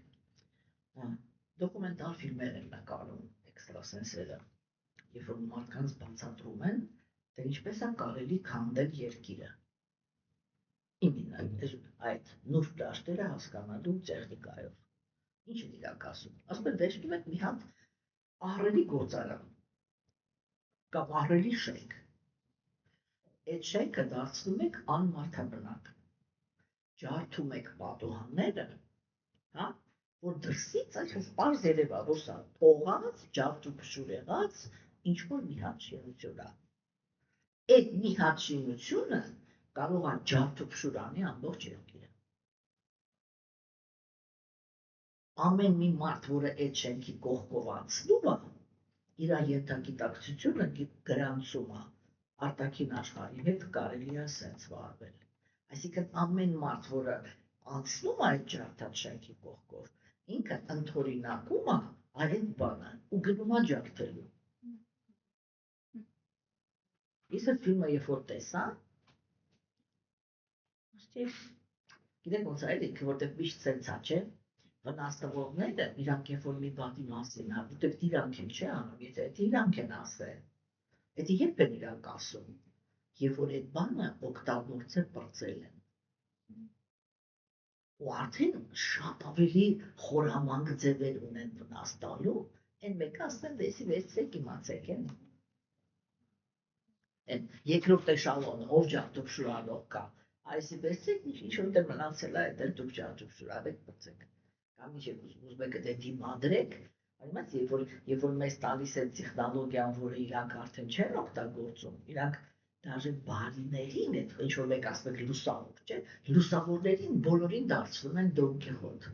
դոկումենտալ ֆիլմեր են նկարում էքստրասենսերը, երբ որ մարդկանց բացատրում են, թե ինչպես է կարելի քանդել երկիրը։ Այդ նուրբ դաշտերը հասկանալու տեխնիկայով։ Ինչ են իրանք ասում։ Ասում են վերջնում եք մի հատ ահռելի գործարան կամ ահռելի շենք։ Այդ շենքը դարձնում եք անմարդաբնակ, ջարդում եք պատուհանները, հա, որ դրսից այսպես պարզ երևա, որ սա փողած, ջարդուփշուր եղած, ինչ-որ մի հատ շինություն է։ Այդ մի հատ շինությունը կարող է ջարդուփշուր անի ամբողջ երկիրը։ Ամեն մի մարդ, որը այդ շենքի կողքով անցնում է, իր ենթագիտակցությունը գրանցում է արտաքին աշխարհի հետ կարելի է սենց վարվել։ Այսինքն ամեն մարդ, որը անցնում է այդ ջարդած շենքի կողքով, ինքը ընդօրինակում է այդ բանը ու գնում է ջարդելու։ Ես այդ ֆիլմը երբ որ տեսա, Գիտեք ոնց է ինքը որտեղ միշտ սենցա չէ, վնասնողները իրանք երբ որ մի բանի մասին հա, որտեղ իրանք են չէ անում, եթե իրանք են ասել, դա երբ են իրանք ասում, երբ որ այդ բանը օգտագործել բրծել են։ Ու արդեն շատ ավելի խորամանկ ձևեր ունեն վնաս տալու, այն մեկը ասեն դեսի վերցրեք իմացեք են։ Այն երկրորդ էշալոնը ով ջարդով շուրանով կա, այսի վերցրեք ինչ որտեղ մնացել է այդ դուք ջարդով շուրանով բրծեք։ Կամ ինչ ուզում եք դե դիմադրեք, այլմած երբ որ մեզ տալիս է տեխնոլոգիան, որը իրանք արդեն չեն օգտագործում, իրանք դաժե բարիներին այդ ինչ որ մեկ ասում եք լուսավոր, չէ՞, լուսավորներին բոլորին դարձնում են Դոն Կիխոտ։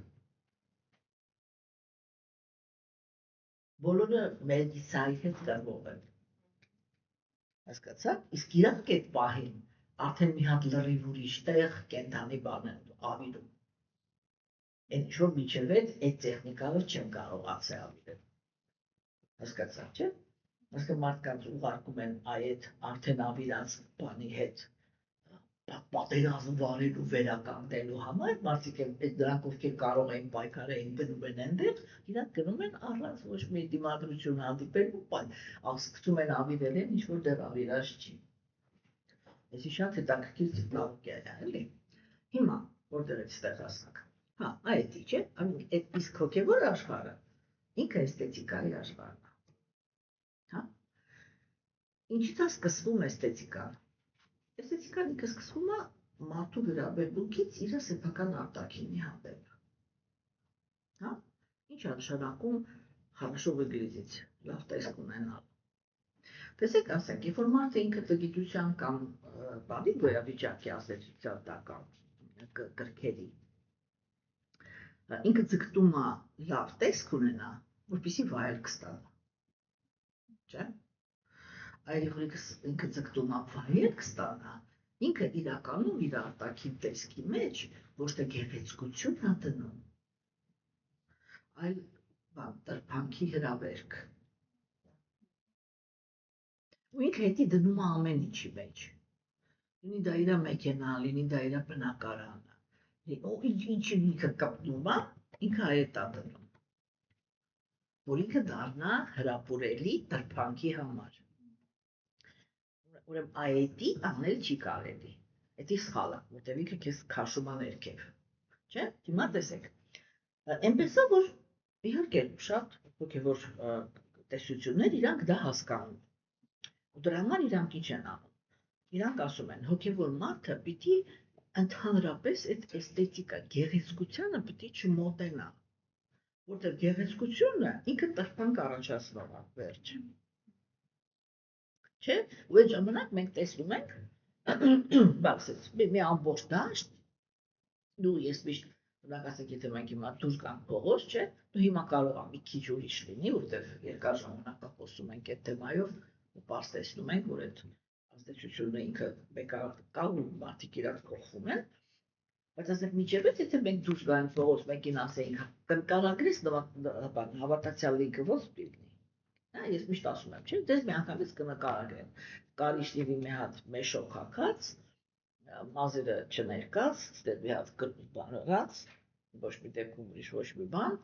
Բոլորը Մելիցայի հետ կռվող են։ Հասկացա՞ք։ Իսկ իրանք այդ պահին արդեն մի հատ լրիվ ուրիշ տեղ կենթանի բան են ավիրում։ Այն ինչ որ միջև այդ տեխնիկալը չեն կարողացել ավիրել։ Հասկացա՞ք, չէ՞։ Այսինքն մարդկանց ուղարկում են այդ արդեն ավիրած բանի հետ պատերազմ վարելու վերականգնելու համար, մարդիկ են դրանք ովքեր կարող են պայքարել գնում են այնտեղ, իրանք գնում են առանց ոչ մի դիմադրություն հանդիպելու, սկսում են ավիրել են ինչ որ դեռ ավիրած չի։ Այսի շատ հետաքրքիր տեխնոլոգիա է, էլի։ Հիմա որտեղ է ստեղ հասանք։ Հա, այդ չէ, այդ իսկ հոգևոր աշխարհը ինքը էսթետիկայի աշխարհն է։ Հա։ Ինչից է սկսվում էսթետիկան։ Էսթետիկան ինքը սկսվում է մարդու վերաբերմունքից իր սեփական արտաքինի հանդեպ։ Հա։ Ինչ է նշանակում хорошо выглядеть, լավ տեսք ունենալ։ Տեսեք, ասենք, երբ որ մարդը ինքը տգիտության կամ բանի գոյավիճակի ազդեցության տակ կրքերի, ինքը ձգտում է լավ տեսք ունենա, որպեսզի վայելք ստանա։ Չէ՞։ Այլ ինքը ձգտում է վայելք ստանա, ինքը իրականում իր արտաքին տեսքի մեջ ոչ թե գեղեցկություն է դնում, այլ տրփանքի հրավերք։ Ու ինքը հետի դնում է ամեն ինչի մեջ։ Լինի դա իր մեքենան, լինի դա իր բնակարանը, ինչի ինքը կպնում է, ինքը այդ է դնում, որ ինքը դառնա հրապուրելի տրփանքի համար։ Ուրեմն այդի անել չի կարելի, դա սխալ է, որտեղ ինքը քեզ քաշում է ներքև, չէ՞։ Հիմա տեսեք, այնպես է, որ իհարկե շատ հոգևոր տեսություններ իրանք դա հասկանում։ Ու դրա համար իրանք ինչ են անում։ Իրանք ասում են, հոգևոր մարդը պիտի ընդհանրապես այդ էսթետիկա, գեղեցկությանը պիտի չմոտենա, որտեղ գեղեցկությունը ինքը տրփանք առաջացնող է, վերջ։ Չէ՞, ու այդ ժամանակ մենք տեսնում ենք, բացեց, մի ամբողջ դաշտ, դու ես միշտ, օրինակ ասենք, եթե մենք հիմա դուրս գանք փողոց, չէ՞, դու հիմա կարող ես մի քիչ ուրիշ լինի, որտեղ երկար ժամանակ խոսում ենք այդ թեմայով, ու պարզ տեսնում ենք, որ այդ ազդեցությունը ինքը մեկը կա ու մարդիկ իրանք փոխվում են, բայց ասենք միջևից, եթե մենք դուրս գանք փողոց, մեկին ասենք, կնկարագրես հավատացյալ լինքը ոնց լինի։ Ես միշտ ասում եմ, չէ՞, դες մի անգամից կնկարագրեմ, կարի շիվի մի հատ մեշոք հագած, մազերը չներկած, ստեղ մի հատ բանորած, ոչ մի դեպքում ուրիշ ոչ մի բան,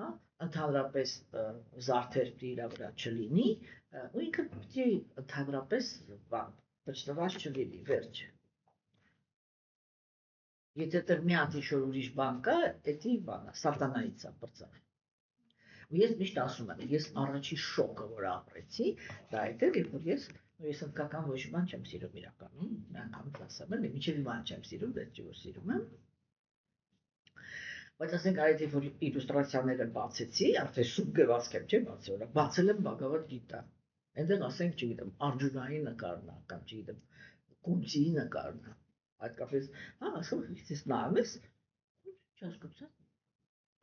հա, ընդհանրապես զարդեր իր վրա չլինի, ու ինքը պիտի ընդհանրապես բջջված չլինի, վերջ։ Եթե դեռ մի հատ ինչ-որ ուրիշ բան կա, դա բանա, սատանայից է բրծավ։ Ու ես միշտ ասում եմ, ես առաջի շոկը, որ ապրեցի, դա այդ էր, երբ որ ես հնդկական ոչ մի բան չեմ սիրում իրականում, մի անգամից ասեմ եմ, մինչև մի բան չեմ սիրում, դա չի որ սիրում եմ։ Բայց ասենք այդ երբ որ իլյուստրացիաները բացեցի, արդեն սուր գրվածք եմ, չէ՞ բացել, օրինակ բացել եմ Բhagavad Gita։ Այնտեղ ասենք, չգիտեմ, Արջունայի նկարն է, կամ չգիտեմ, Կունտիի նկարն է։ Հատկապես, հա, ասում ես նայում ես, չհասկացա։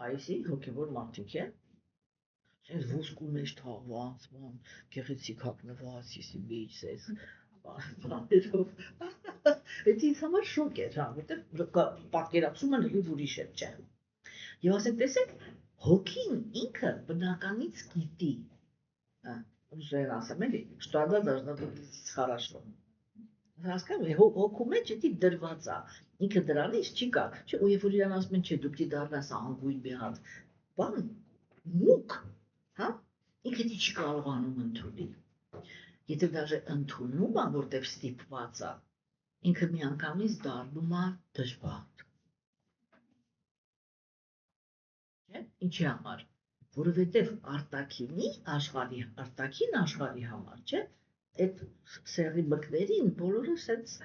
Այսի հոգևոր մարդիկ են։ Ես ոսկու մեջ թաղված, բան, գեղեցիկ հագնված, եսի մեջ ես, բաներով, դա ինձ համար շոկ էր, հա, որտեղ պատկերացումը լրիվ ուրիշ էր, չէ։ Եվ ասեք, տեսեք, հոգին ինքը բնականից գիտի, ռուսերեն ասեմ էլի, что она должна выглядеть хорошо, Հասկանում եք, հոգու մեջ էդի դրված է, ինքը դրանից չի կա, չէ, ու երբ որ իրան ասում են, չէ, դու պիտի դառնաս անգույն մի հատ, բան, մուկ, հա, ինքը դի չի կարողանում ընդունել, եթե դաժե ընդունում է, որտեղ ստիպված է, ինքը միանգամից դառնում է դժբախտ, չէ, ինչի համար, որովհետև արտաքին աշխարհի համար, չէ, այդ սեղի բկներին բոլորը սենց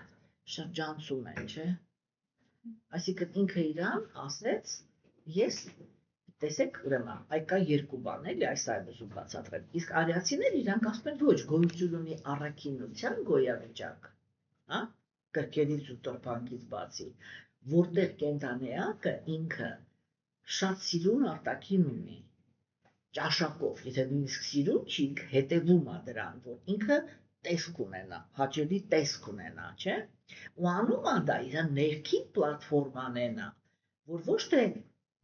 շրջանցում են, չէ, այսինքն ինքը իրան ասեց, ես, տեսեք, ուրեմն, այ կա երկու բան, էլի, այս այլ ուզում բացատրեմ, իսկ արիացիներ իրանք ասում են ոչ, գոյություն ունի առաքինության գոյավիճակ, հա, կրկերից ու տրփանքից բացի, որտեղ կենդանեակը ինքը շատ սիրուն արտաքին ունի, ճաշակով, եթե նույնիսկ սիրուն չի, ինքը հետևում է դրան, որ ինքը տեսք ունենա, հաճելի տեսք ունենա, չէ, ու անում է դա իր ներքին պլատֆորման է, որ ոչ թե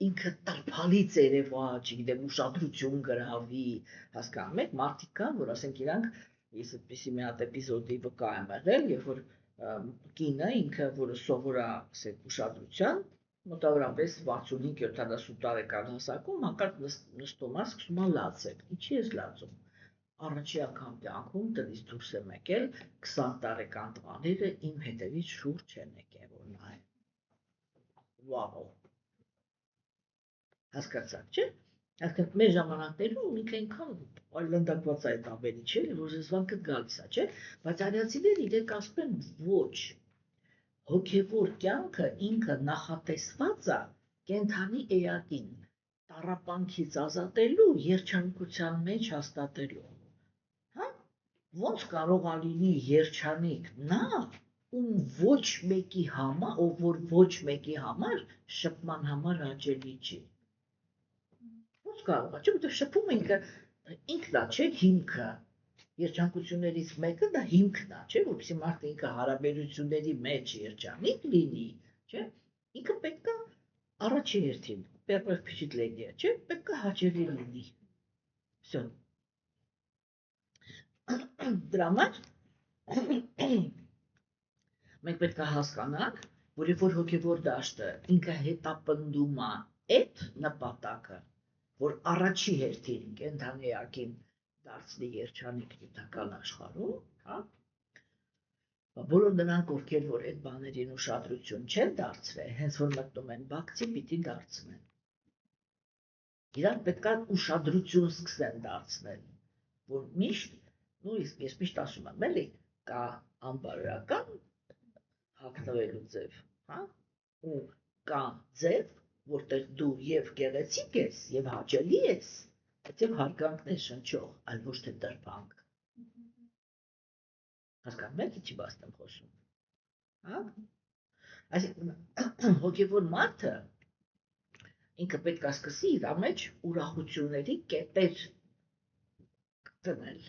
ինքը տրփալի ծերևա, չգիտեմ, ուշադրություն գրավի, հասկանում եք, մարդիկ կան, որ ասենք իրանք, ես այդպիսի մի հատ էպիզոդի վկա եմ եղել, երբ որ կինը ինքը, որը սովոր է, ասենք, ուշադրության, մոտավորապես 65-70 տարեկան հասակում հանկարծ նստում է, սկսում է լացել, ինչի ես լացում, առաջի անգամ կյանքում տնից դուրս եմ եկել 20 տարեկան տղաները իմ հետևից շուրջ չեն եկել, որ նայեն, վաու, հասկացաք, չէ, այսինքն մեր ժամանակներում ինքը այնքան այլանդակված է այդ ամենի, չէ, որ զզվանքը գալիս է, չէ, բայց արիացիները իրենք ասում են ոչ, հոգևոր կյանքը ինքը նախատեսված է կենդանի էակին տառապանքից ազատելու, երջանկության մեջ հաստատելու, հա, ոնց կարող է լինի երջանիկ նա, ում ոչ մեկի համար, ով որ ոչ մեկի համար շփման համար հաճելի չի, ոնց կարող է, չէ, որտեղ շփումը ինքն է, չէ, հիմքը, երջանկություններից մեկը դա հիմքն է, չէ, որպեսզի մարդը ինքը հարաբերությունների մեջ երջանիկ լինի, չէ, ինքը պետք է առաջի հերթին, первое впечатление, չէ, պետք է հաճելի լինի, всё, դրա համար մենք պետք է հասկանանք, որ երբ որ հոգևոր դաշտը ինքը հետապնդում է այդ նպատակը, որ առաջի հերթին կենդանի էակին դարձնի երջանիկ նյութական աշխարհում, հա, բոլոր նրանք, ովքեր որ այդ բաներին ուշադրություն չեն դարձրել, հենց որ մտնում են բակցի, պիտի դարձնեն։ Իրանք պետք է ուշադրություն սկսեն դարձնել, որ միշտ, նույնիսկ ես միշտ ասում եմ, էլի, կա անբարոյական հագնվելու ձև, հա, ու կա ձև, որտեղ դու եւ գեղեցիկ ես, եւ հաճելի ես, Եվ հարգանքն է շնչող, այլ ոչ թե տրփանք։ Հասկանում եք ինչի մասն եմ խոսում։ Հա? Այսինքն հոգևոր մարդը ինքը պետք է սկսի իր մեջ ուրախությունների կետեր դնել։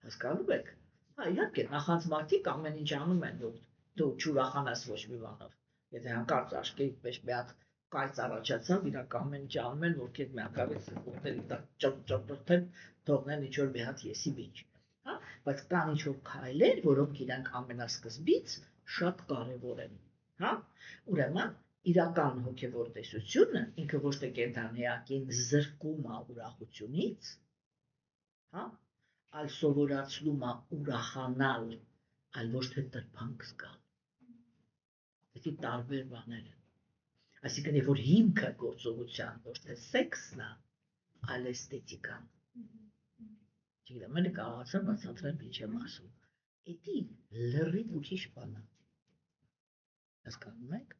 Հասկանում եք։ Հա, իհարկե, նախանց մարդիկ ամեն ինչ անում են, որ դու չուրախանաս ոչ մի բանով։ Եթե հանկարծ աչքերի մեջ մի հատ կայծ առաջացավ, իրանք ամեն ինչ անում են, որ քեզ միանգամից որտեղի ճոպ-ճոպ-ճոպ թողնեն ինչ-որ մի հատ եսի բիջ, հա, բայց կան ինչ-որ քայլեր, որոնք իրանք ամենասկզբից շատ կարևոր են, հա, ուրեմն իրական հոգևոր տեսությունը ինքը ոչ թե կենդանեակին զրկում է ուրախությունից, հա, այլ սովորացնում է ուրախանալ, այլ ոչ թե տրփանք զգալ։ Դա տարբեր բաներ են։ Այսինքն, երբ որ հիմքը գործողության ոչ թե սեքսն է, այլ էսթետիկան։ Չգիտեմ, ելի կարողացա բացատրեմ ինչ եմ ասում։ Էդի լրիվ ուրիշ բան է։ Հասկանում եք։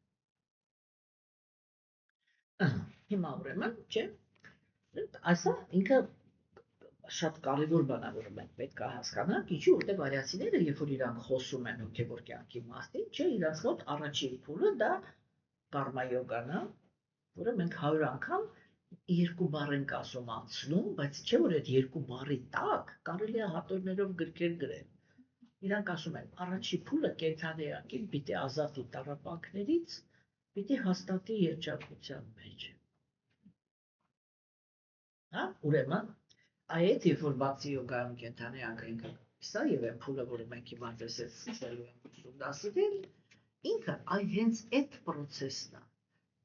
Հիմա ուրեմն, չէ, այսա ինքը շատ կարևոր բան է, որ մենք պետք է հասկանանք, ինչի որտեղ արիացիները, երբ որ իրանք խոսում են հոգևոր կյանքի մասին, չէ, իրանք մոտ առաջին փուլը դա կարմա յոգան է, որը մենք 100 անգամ երկու բառ ենք ասում անցնում, բայց չէ որ այդ երկու բառի տակ կարելի է հատորներով գրքեր գրել։ Իրանք ասում են, առաջի փուլը կենդանեակին պիտի ազատի տառապանքներից, պիտի հաստատի երջանկության մեջ։ Հա, ուրեմն, այդ երբ որ բացի յոգայում կենդանեակը ինքը Սա եւ այն փուլը, որը մենք հիմա դեսել սկսելու ենք ուսումնասիրել, ինքը այ հենց այդ process-ն է,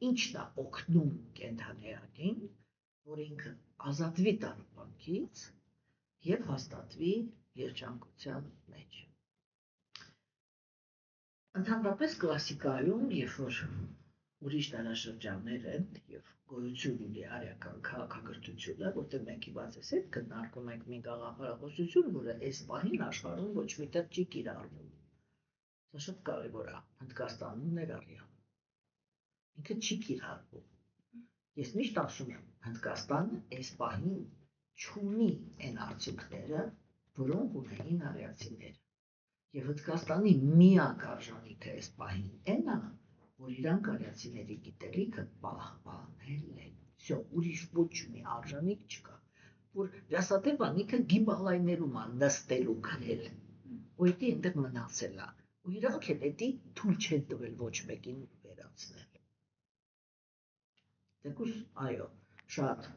ինչն է օգնում կենդանիին, որ ինքը ազատվի տառապանքից եւ հաստատվի երջանկության մեջ։ Ընդհանրապես կլասիկայում, երբ որ ուրիշ դարաշրջաններ են եւ գոյություն ունի արիական քաղաքակրթությունը, որտեղ մենք իբաց էս հետ քննարկում ենք մի գաղափարախոսություն, որը այս պահին աշխարհում ոչ միտեղ չի կիրառվում։ Սա շատ կարևոր է, Հնդկաստանում ներառյալ։ Ինքը չի կիրառվում։ Ես միշտ ասում եմ, Հնդկաստանը այս պահին չունի այն արդյունքները, որոնք ունեին արիացիները։ Եվ Հնդկաստանի միակ արժանիքը այս պահին այն է, որ իրանք արիացիների գիտելիքը պահպանել են։ Всё, ուրիշ ոչ մի արժանիք չկա, որ Ռասատևանիկը գիմալայներում է նստելու քնել, ու դա այնտեղ մնացել է։ Ու իրանք էլ դա թույլ չեն տվել ոչ մեկին վերացնել։ Դեկուս, այո, շատ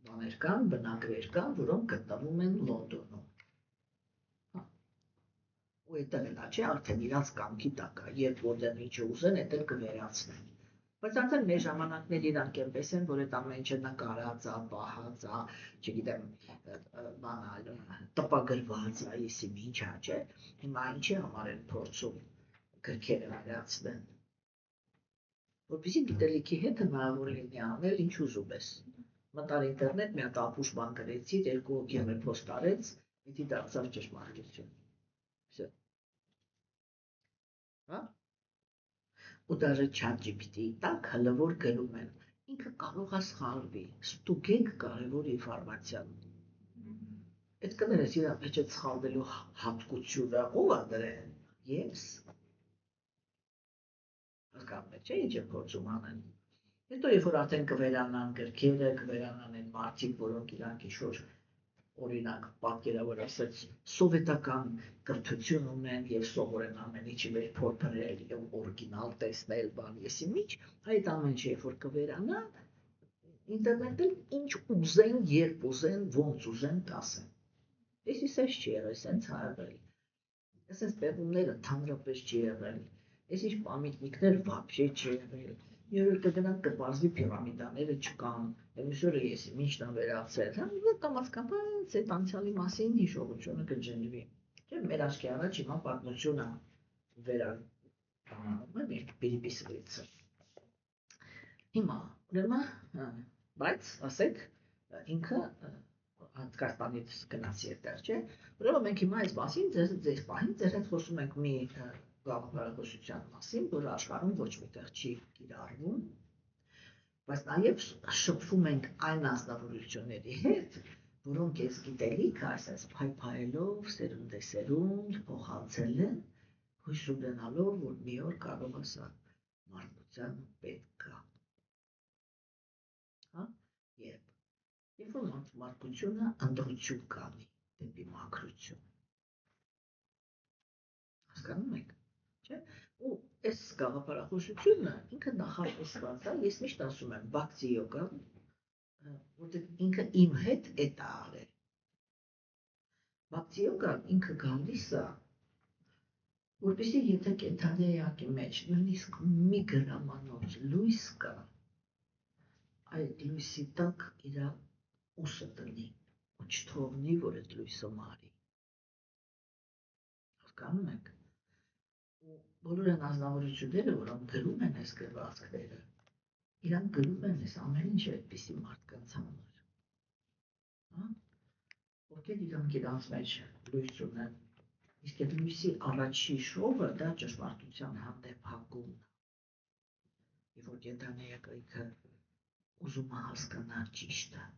բաներ կան, բնակվեր կան, որոնք գտնվում են Լոնդոնում։ Ու այդտեղ էլ չէ, արդեն իրանց կամքի տակ է, երբ որտեղ ինչը ուզեն, այդտեղ կվերացնեն։ Բայց արդեն մեր ժամանակներ իրանք այնպես են, որ այդ ամեն ինչը նկարած է, պահած է, չգիտեմ, բանալ, տպագրված է, եսի ինչա, չէ։ Հիմա ինչի համար են փորձում գրքերը վերացնեն։ Որպեսզի գիտելիքի հետ հնարավոր լինի անել ինչ ուզում ես։ Մտար ինտերնետ, մի հատ ապուշ բան գրեցի, 2 հոգի post արեց, դա դարձավ ճշմարտություն։ Всё։ Հա? Ու даже ChatGPT-ի տակ հələ որ գրում են, ինքը կարող է սխալվի, ստուգեք կարևոր ինֆորմացիան։ Այդ կներես իր մեջ այդ սխալվելու հատկությունը ով է դրել։ Ես։ Հասկանում եք, չէ՞ ինչ է փորձում անեն։ Հետո երբ որ արդեն կվերանան գրքերը, կվերանան այն մարդիկ, որոնք իրանք ինչ-որ օրինակ պատկերավոր ասած սովետական կրթություն ունեն եւ սովորեն ամեն ինչի մեջ փորփրել եւ օրիգինալ տեսնել, բան եսի միջ, այդ ամեն ինչը երբ որ կվերանա, ինտերնետում ինչ ուզեն, երբ ուզեն, ոնց ուզեն կասեն։ Էսի սենց չի եղել, սենց ա եղել։ Այսպես պեղումները ընդհանրապես չի եղել։ Այս ինչ պամյատնիկներ вообще չի եղել։ Երբ կգնանք կպարզվի պիրամիդաները չկան, մյուսը ես ինչն եմ վերացել, հա կամաց այդ անցյալի մասին հիշողությունը կջնջվի։ Չէ՞ մեր աչքի առաջ հիմա պատմությունը վերանում է պիրիպիսվից։ Հիմա ուրեմն բայց ասեք ինքը Հնդկաստանից գնացի այդտեղ, չէ՞։ Ուրեմն մենք հիմա այս մասին ձեր պահին ձեր հետ խոսում ենք մի գաղափարախոսության մասին, որը աշխարհում ոչ միտեղ չի կիրառվում, բայց նաև շփվում ենք այն անձնավորությունների հետ, որոնք այս գիտելիքը այսպես փայփայելով, սերունդ փոխանցել են, հույս ունենալով, որ մի օր կարող է սա մարդկության պետք է։ Հա? Երբ որ մարդկությունը ընտրություն կանի դեպի մաքրություն։ Հասկանում եք, չէ՞։ Ու այս գաղափարախոսությունը ինքը նախատեսված է, ես միշտ ասում եմ, բակտի յոգան, որտեղ ինքը իմ հետ է արել։ Բակտի յոգան ինքը գալիս է, որպեսզի եթե կենդանիայի մեջ նույնիսկ մի գրամանոց լույս կա, այդ լույսի տակ իր ուսը տնի, ու չթողնի, որ այդ լույսը մարի։ Հասկանում եք։ Ու բոլոր այն ազնվորությունները, որոնք գրում են այս գրվածքները, իրանք գրում են այս ամեն ինչը այդպիսի մարդկանց համար։ Հա? Ովքեր իրանք իրանց մեջ լույս ունեն, իսկ այդ լույսի առաջի շողը դա ճշմարտության հանդեպ հակումն է։ Եվ որ կենդանիակայքը ուզում է հասկանալ ճիշտը։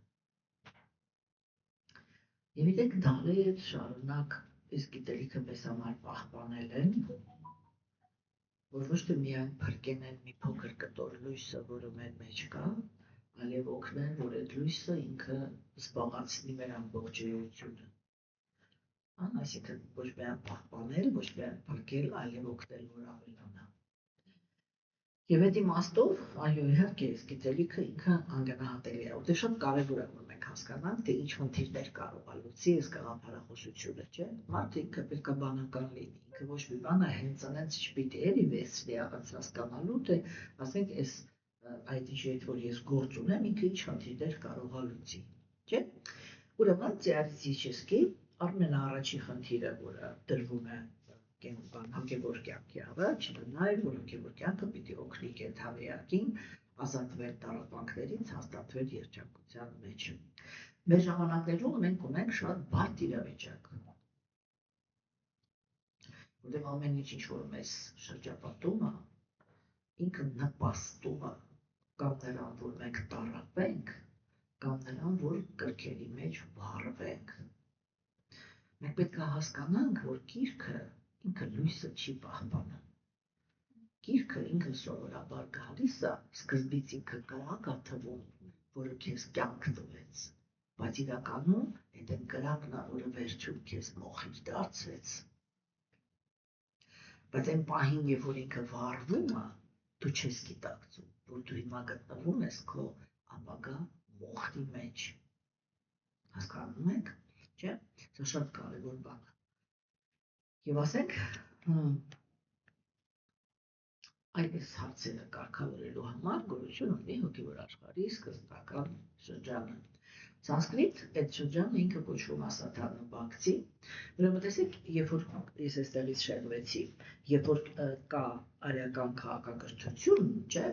Եվ իրենք դարեր շարունակ այս գիտելիքը մեզ համար պահպանել են, որ ոչ թե միայն փրկեն են մի փոքր կտոր լույսը, որը մեր մեջ կա, այլև օգնեն, որ այդ լույսը ինքը զբաղացնի մեր ամբողջ էությունը։ Այսինքն ոչ միայն պահպանել, ոչ միայն փրկել, այլև օգնել, որ ավելանա։ Եվ այդ իմաստով, այո, իհարկե, գիտելիքը ինքը անգնահատելի է, որտեղ շատ կարևոր է որ մենք հասկանանք, թե ինչ խնդիրներ կարող է լուծի այս գաղափարախոսությունը, չէ՞։ Մարդը ինքը պետք է բանական լինի, ինքը ոչ մի բան է հենց այնց չպիտի էլի վերցնի առանց հասկանալու, թե ասենք այս այդ ինչ այդ որ ես գործ ունեմ, ինքը ինչ խնդիրներ կարող է լուծի, չէ՞։ Ուրեմն теоретически ամենաառաջի խնդիրը, որը դրվում է հոգևոր կյանքի առաջ, նա է, որ հոգևոր կյանքը պիտի օգնի կենդանիակին ազատվել տառապանքներից, հաստատվել երջանկության մեջ։ Մեր ժամանակներում մենք ունենք շատ բարդ իրավիճակ, որտեղ ամեն ինչ որ մեզ շրջապատում է, ինքը նպաստում է կամ նրան, որ մենք տառապենք, կամ նրան, որ կրքերի մեջ վառվենք։ Մենք պետք է հասկանանք, որ գիրքը ինքը լույսը չի պահպանում։ Գիրքը ինքը սովորաբար գալիս է, սկզբից ինքը կրակ է թվում, որը քեզ կյանք տվեց, բայց իրականում այդ այն կրակն է, որը վերջում քեզ մոխիր դարձրեց։ Բայց այն պահին, երբ որ ինքը վառվում է, դու չես գիտակցում, որ դու հիմա գտնվում ես քո ապագա մոխրի մեջ։ Հասկանում եք, չէ՞։ Սա շատ կարևոր բան է։ Եվ ասենք, այս հարցերը կարգավորելու համար գոյություն ունի հոգևոր աշխարհի սկզբնական շրջանը։ Սանսկրիտ այդ շրջանը ինքը կոչվում է Սաթարնա Բhakti, ուրեմն տեսեք, երբ որ ես այստեղից շեղվեցի, երբ որ կա արիական քաղաքակրթություն, չէ,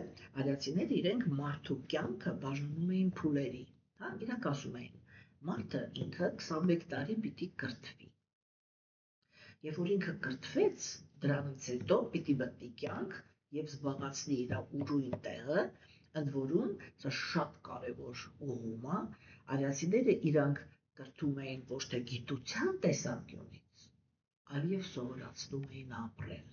արիացիները իրենք մարդու կյանքը բաժանում էին փուլերի, հա, իրանք ասում էին, մարդը ինքը 21 տարի պիտի կրթվի։ Երբ որ ինքը կրթվեց, դրանից հետո պիտի մտնի կյանք եւ զբաղացնի իր ուրույն տեղը, ընդ որում սա շատ կարևոր ուղում է, արիացիները իրանք կրթում էին ոչ թե գիտության տեսանկյունից, այլև սովորացնում էին ապրել։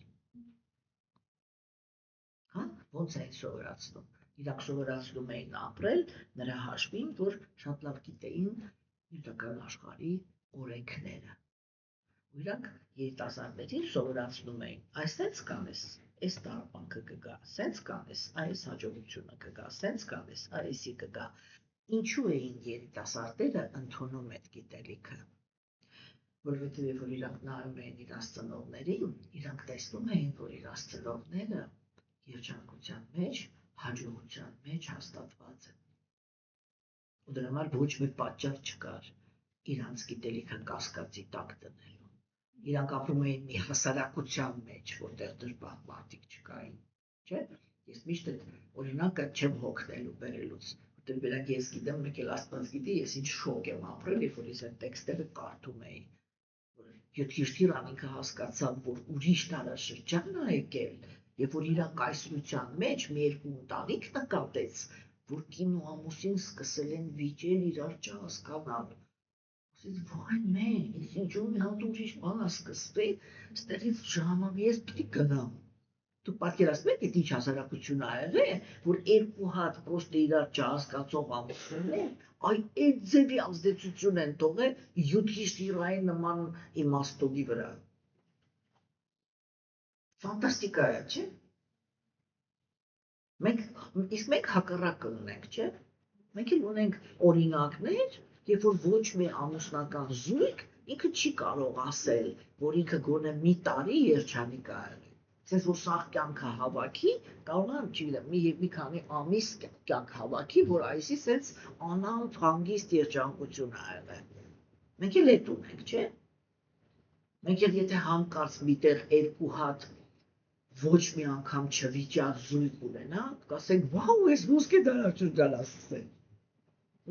Հա, ոնց էին սովորացնում։ Իրանք սովորացնում էին ապրել նրա հաշվին, որ շատ լավ գիտեին նյութական աշխարհի օրենքները։ Իրանք երիտասարդներին սովորացնում էին, այսպես կանես, այս տառապանքը կգա, սենց կանես, այս հաջողությունը կգա, սենց կանես, այսի կգա։ Ինչու էին երիտասարդները ընդունում այդ գիտելիքը։ Որովհետև երբ որ իրանք նայում էին իրաց ծնողներին, իրանք տեսնում էին, որ իրաց ծնողները երջանկության մեջ, հաջողության մեջ հաստատված են։ Ու դրա համար ոչ մի պատճառ չկար իրանց գիտելիքը կասկածի տակ դնելու։ Իրանք ապրում էին մի հասարակության մեջ, որտեղ դժբախտ մարդիկ չկային, չէ՞։ Ես միշտ այդ օրինակը չեմ հոգնելու բերելուց, որտեղ վերակ ես գիտեմ, մեկ էլ Աստված գիտի, ես ինչ շոկ եմ ապրել, երբ որ ես այդ տեքստերը կարդում էի, որ Յոթիշտիրան ինքը հասկացավ, որ ուրիշ տարաշրջան է եկել, երբ որ իր կայսրության մեջ մի երկու ընտանիք նկատեց, որ կին ու ամուսին սկսել են վիճել իրար չհասկանալ։ Վայ մեն, ինչու մի հատ ուրիշ բան է սկսվել, ստեղից ժամանակ ես պիտի գնամ։ Դու պատկերացնում եք, այդ ինչ հասարակություն ա եղել, որ երկու հատ պրոստը իրար չհասկացող ամուսիններ, այդ ձևի ազդեցություն են թողել Յոթիշտիրայի նման իմաստովի վրա։ Ֆանտաստիկա է, չէ՞։ Իսկ մենք հակառակը ունենք, չէ՞։ Մենք էլ ունենք օրինակներ, երբ որ ոչ մի ամուսնական զույգ ինքը չի կարող ասել, որ ինքը գոնե մի տարի երջանիկ է եղել։ Ասես որ սաղ կյանքը հավաքի, կարող եմ, չգիտեմ, մի քանի ամիս կյանք հավաքի, որ այսի սենց անանց հանգիստ երջանկություն է եղել։ Մենք էլ այդ ունենք, չէ՞։ Մենք էլ եթե հանկարծ միտեղ երկու հատ ոչ մի անգամ չվիճած զույգ ունենանք, կասենք, վաու, ես ոսկե դարաշրջան ասել։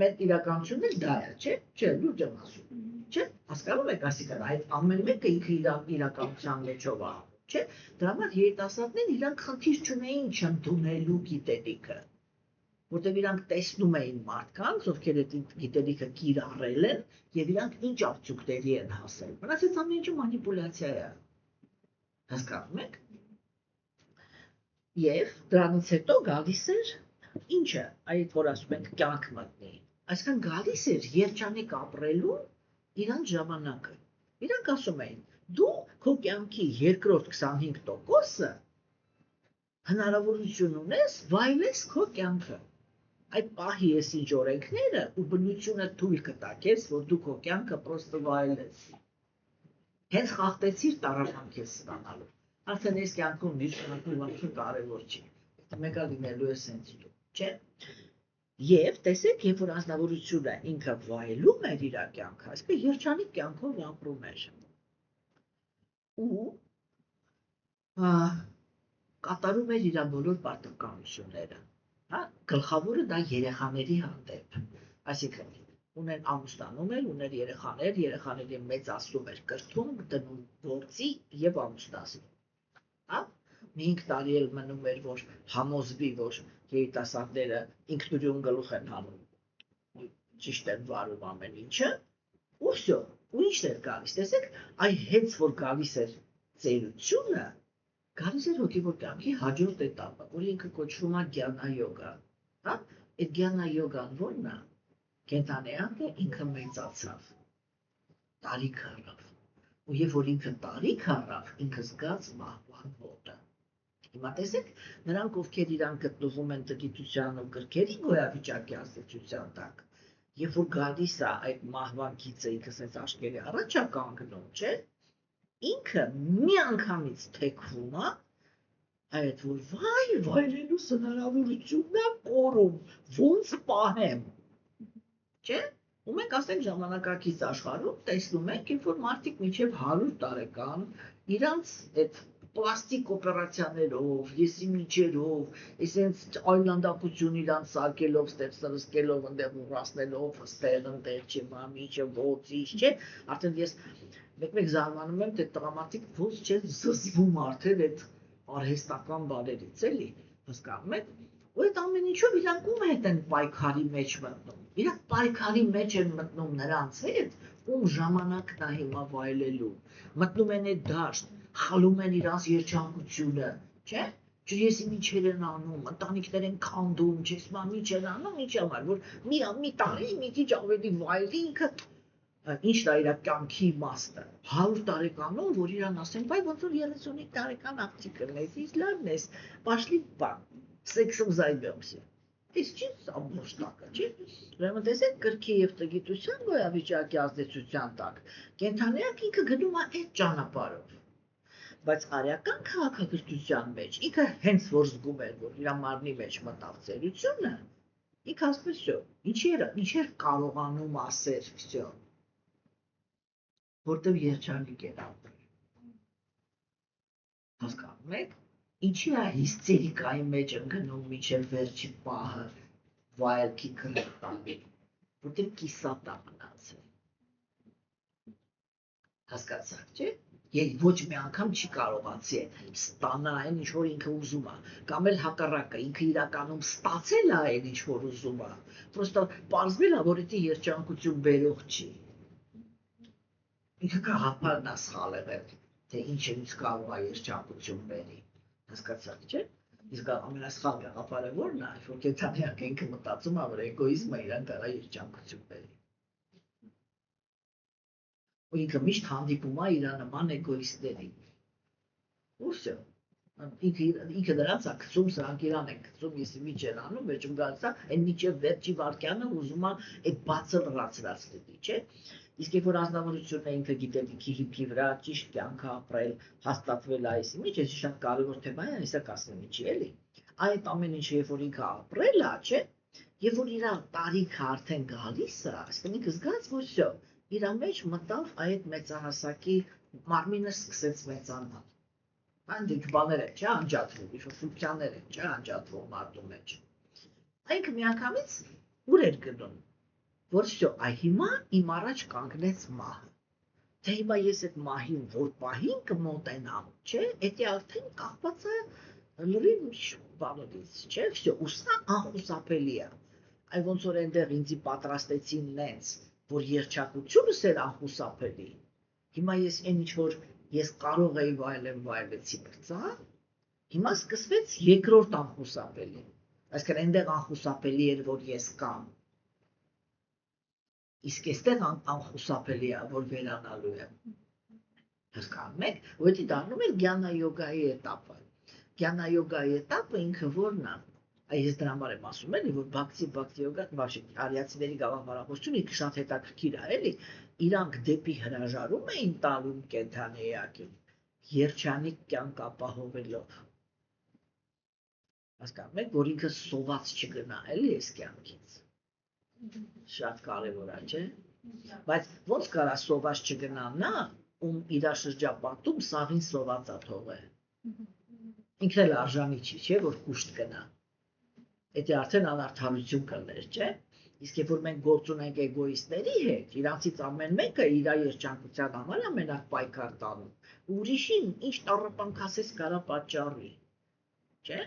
Մեր իրականությունն էլ դա է, չէ՞, չէ, լուրջ եմ ասում, չէ՞, հասկանում եք, այսինքն այդ ամեն մեկը ինքը իրականության մեջով է, չէ՞, դրա համար երիտասարդներն իրանք խնդիր չունեին չընդունելու գիտելիքը, որտեղ իրանք տեսնում էին մարդկանց, ովքեր այդ գիտելիքը կիրառել են, եւ իրանք ինչ արդյունքների են հասել։ Մնացած ամեն ինչը մանիպուլյացիա է։ Հասկանում եք։ Եվ դրանից հետո գալիս էր ինչը, այդ որ ասում ենք կյանք մտնի, այսինքն գալիս էր երջանիկ ապրելու իրանց ժամանակը։ Իրանք ասում էին, դու քո կյանքի երկրորդ 25%-ը հնարավորություն ունես վայելես քո կյանքը։ Այդ պահի ես ինչ օրենքները ու բնությունը թույլ կտա քեզ, որ դու քո կյանքը պրոստը վայելես։ Հենց խախտեցիր տառապանք ես ստանալու։ Արդեն ես կյանքում նշանակում ոչ կարևոր չի։ Մեկը լինելու է սենց չէ։ Եվ տեսեք, երբ որ անձնավորությունը ինքը վայելում էր իր կյանքը, այսպես երջանիկ կյանքով ապրում էր։ Ու կատարում էր իր բոլոր պարտականությունները։ Հա, գլխավորը դա երեխաների հանդեպ։ Այսինքն ունեն ամուսնանում էր, ուներ երեխաներ, երեխաների մեծացնում էր, կրթում, դնում գործի եւ ամուսնացնում։ Հա, 5 տարի էլ մնում էր, որ համոզվի, որ երիտասարդները ինքնուրույն գլուխ են հանում։ Ճիշտ են վարում ամեն ինչը։ Ու всё, ու ի՞նչն էր գալիս, տեսեք, այ հենց որ գալիս էր ծերությունը, գալիս էր հոգևոր կյանքի հաջորդ էտապը, որ ինքը կոչվում է գյանա յոգա։ Հա, այդ գյանա յոգան ո՞րն է։ Կենտանեակը ինքը մեծացավ, տարիք առավ։ Ու երբ որ ինքը տարիք առավ, ինքը զգաց մահվան հոտը։ Հիմա տեսեք, նրանք ովքեր իրան գտնվում են տգիտության ու կրքերի գոյավիճակի ազդեցության տակ, երբ որ գալիս է այդ մահվան գիծը, ինքը ասես աչքերի առաջ է կանգնում, չէ՞։ Ինքը միանգամից թեքվում է, այդ որ վայ վայրենուս հնարավորությունն է կորում, ոնց պահեմ, չէ՞։ Ու մենք ասենք ժամանակակից աշխարհում տեսնում ենք, երբ որ մարդիկ մինչև 100 տարեկան իրանց այդ պլաստիկ օպերացիաներով, եսի միջերով, այսենց այլանդակություն իրանց սարքելով, ստեղծելով, ընդեղ ուղղացնելով, ստեղ չեմա, միջը ոցից, չէ՞։ Արդեն ես մեկ-մեկ զարմանում եմ, թե տղամարդիկ ոնց չեն զզվում արդեն այդ արհեստական բաներից, էլի, հասկանում եք։ Ու այդ ամեն ինչով իրանք ում հետ են պայքարի մեջ մտնում։ Իրանք պայքարի մեջ են մտնում նրանց հետ, ում ժամանակն է հիմա վայելելու։ Մտնում են այդ դաշտ, խլում են իրանց երջանկությունը, չէ՞։ Ջրեսի միջեր են անում, ընտանիքներ են քանդում, չես մա միջ են անում, ինչ համար, որ մի տարի մի քիչ ավելի վայելի ինքը ինչն է իր կյանքի իմաստը։ 100 տարեկանում, որ իրան ասեն, բայ ոնց որ 35 տարեկան աղջիկն ես, իսկ լավն ես, пошли սեքսով զայբեմսը։ Այս չի ամբողջակը, չէ՞։ Ուրեմն տեսեք, կրքի եւ տգիտության գոյավիճակի ազդեցության տակ կենթանիակ ինքը գնում է այդ ճանապարհով։ Բայց արյական քաղաքակրթության մեջ ինքը հենց որ զգում էր, որ իր մարմնի մեջ մտավ ծերությունը, ինքը ասում է, ինչեր կարողանում ասել, всё, որտեղ երջանիկ էր ապրել։ Հասկանում եք, ինչի է հիստերիկայի մեջ ընկնում միջև վերջի պահը վայելքի կրտանի, որտեղ կիսատ է մնացել։ Հասկացաք, չէ՞։ Եվ ոչ մի անգամ չի կարողացի ստանա այն, ինչ որ ինքը ուզում է, կամ էլ հակառակը, ինքը իրականում ստացել է այն, ինչ որ ուզում է, պրոստը պարզվել է, որ դա երջանկություն բերող չի։ Ինքը գաղափարն է սխալ եղել, թե ինչ ինձ կարող է երջանկություն բերի։ Հասկացաք, չէ՞։ Իսկ ամենասխալ գաղափարը ո՞րն է, որ կենթանիակը ինքը մտածում է, որ էգոիզմը իրան կարող է երջանկություն բերի։ Ու ինքը միշտ հանդիպում է իր նման էգոիստների։ Ու всё։ Ինքը դրանց է գցում, սրանք իրան են գցում, եսի միջ են անում, վերջում գալիս է, այն միջև վերջի վարկյանը ուզում է այդ բացը լրացրած լինի, չէ՞։ Իսկ երբ որ ազնվորությունն է ինքը գիտելիքի հիմքի վրա ճիշտ կյանք ապրել, հաստատվել այսի մեջ, էսի շատ կարևոր թեմա է, այսա կասեմ ինչի էլի։ Այդ ամեն ինչը երբ որ ինքը ապրել է, չէ՞, երբ որ իր տարիքը արդեն գալիս է, այսինքն ինքը զգաց, որ всё, իր մեջ մտավ այդ մեծահասակի մարմինը սկսեց մեծանալ։ Այնտեղ բաներ են, չէ՞, անջատվում, ֆունկցիաներ են, չէ՞, անջատվում մարդու մեջ։ Այնքը միանգամից ուր էր գնում, որ всё, այ հիմա իմ առաջ կանգնեց մահը։ Թե հիմա ես այդ մահին որ պահին կմոտենամ, չէ՞, դա արդեն կախված է լրիվ բանից, չէ՞, всё, ու սա անխուսափելի է։ Այ ոնց որ այնտեղ ինձի պատրաստեցին նենց, որ երջանկությունս էր անխուսափելի։ Հիմա ես այն ինչ որ ես կարող էի վայելեցի բրծա, հիմա սկսվեց երկրորդ անխուսափելի։ Այսինքն այնտեղ անխուսափելի էր, որ ես կամ։ Իսկ այստեղ անխուսափելի է, որ վերանալու եմ։ Հասկանում եք, որ դա դառնում էր գյանա յոգայի էտապը։ Գյանայոգայի этаպը ինքը որն է։ Այս դրա համար եմ ասում էլի, որ բաքսի յոգա, բաշի արիացիների գաղափարախոսությունը ինքը շատ հետաքրքիր է, էլի։ Իրանք դեպի հրաժարում էին տալու կենդանի էակին, երջանիկ կյանք ապահովելով։ Հասկանում եք, որ ինքը սոված չգնա, էլի այս կյանքից։ Շատ կարևոր է, չէ՞։ Բայց ոնց կարա սոված չգնա նա, ում իր շրջապատում սաղին սովածա թողե։ Ինքն էլ արժանի չի, չէ՞, որ կուշտ գնա։ Դա արդեն անարդարություն կներ, չէ՞։ Իսկ երբ որ մենք գործ ունենք էգոիստների հետ, իրանցից ամեն մեկը իր երջանկության համար է մենակ պայքար տանում, ուրիշին ինչ տառապանք ասես կարա պատճառի, չէ՞։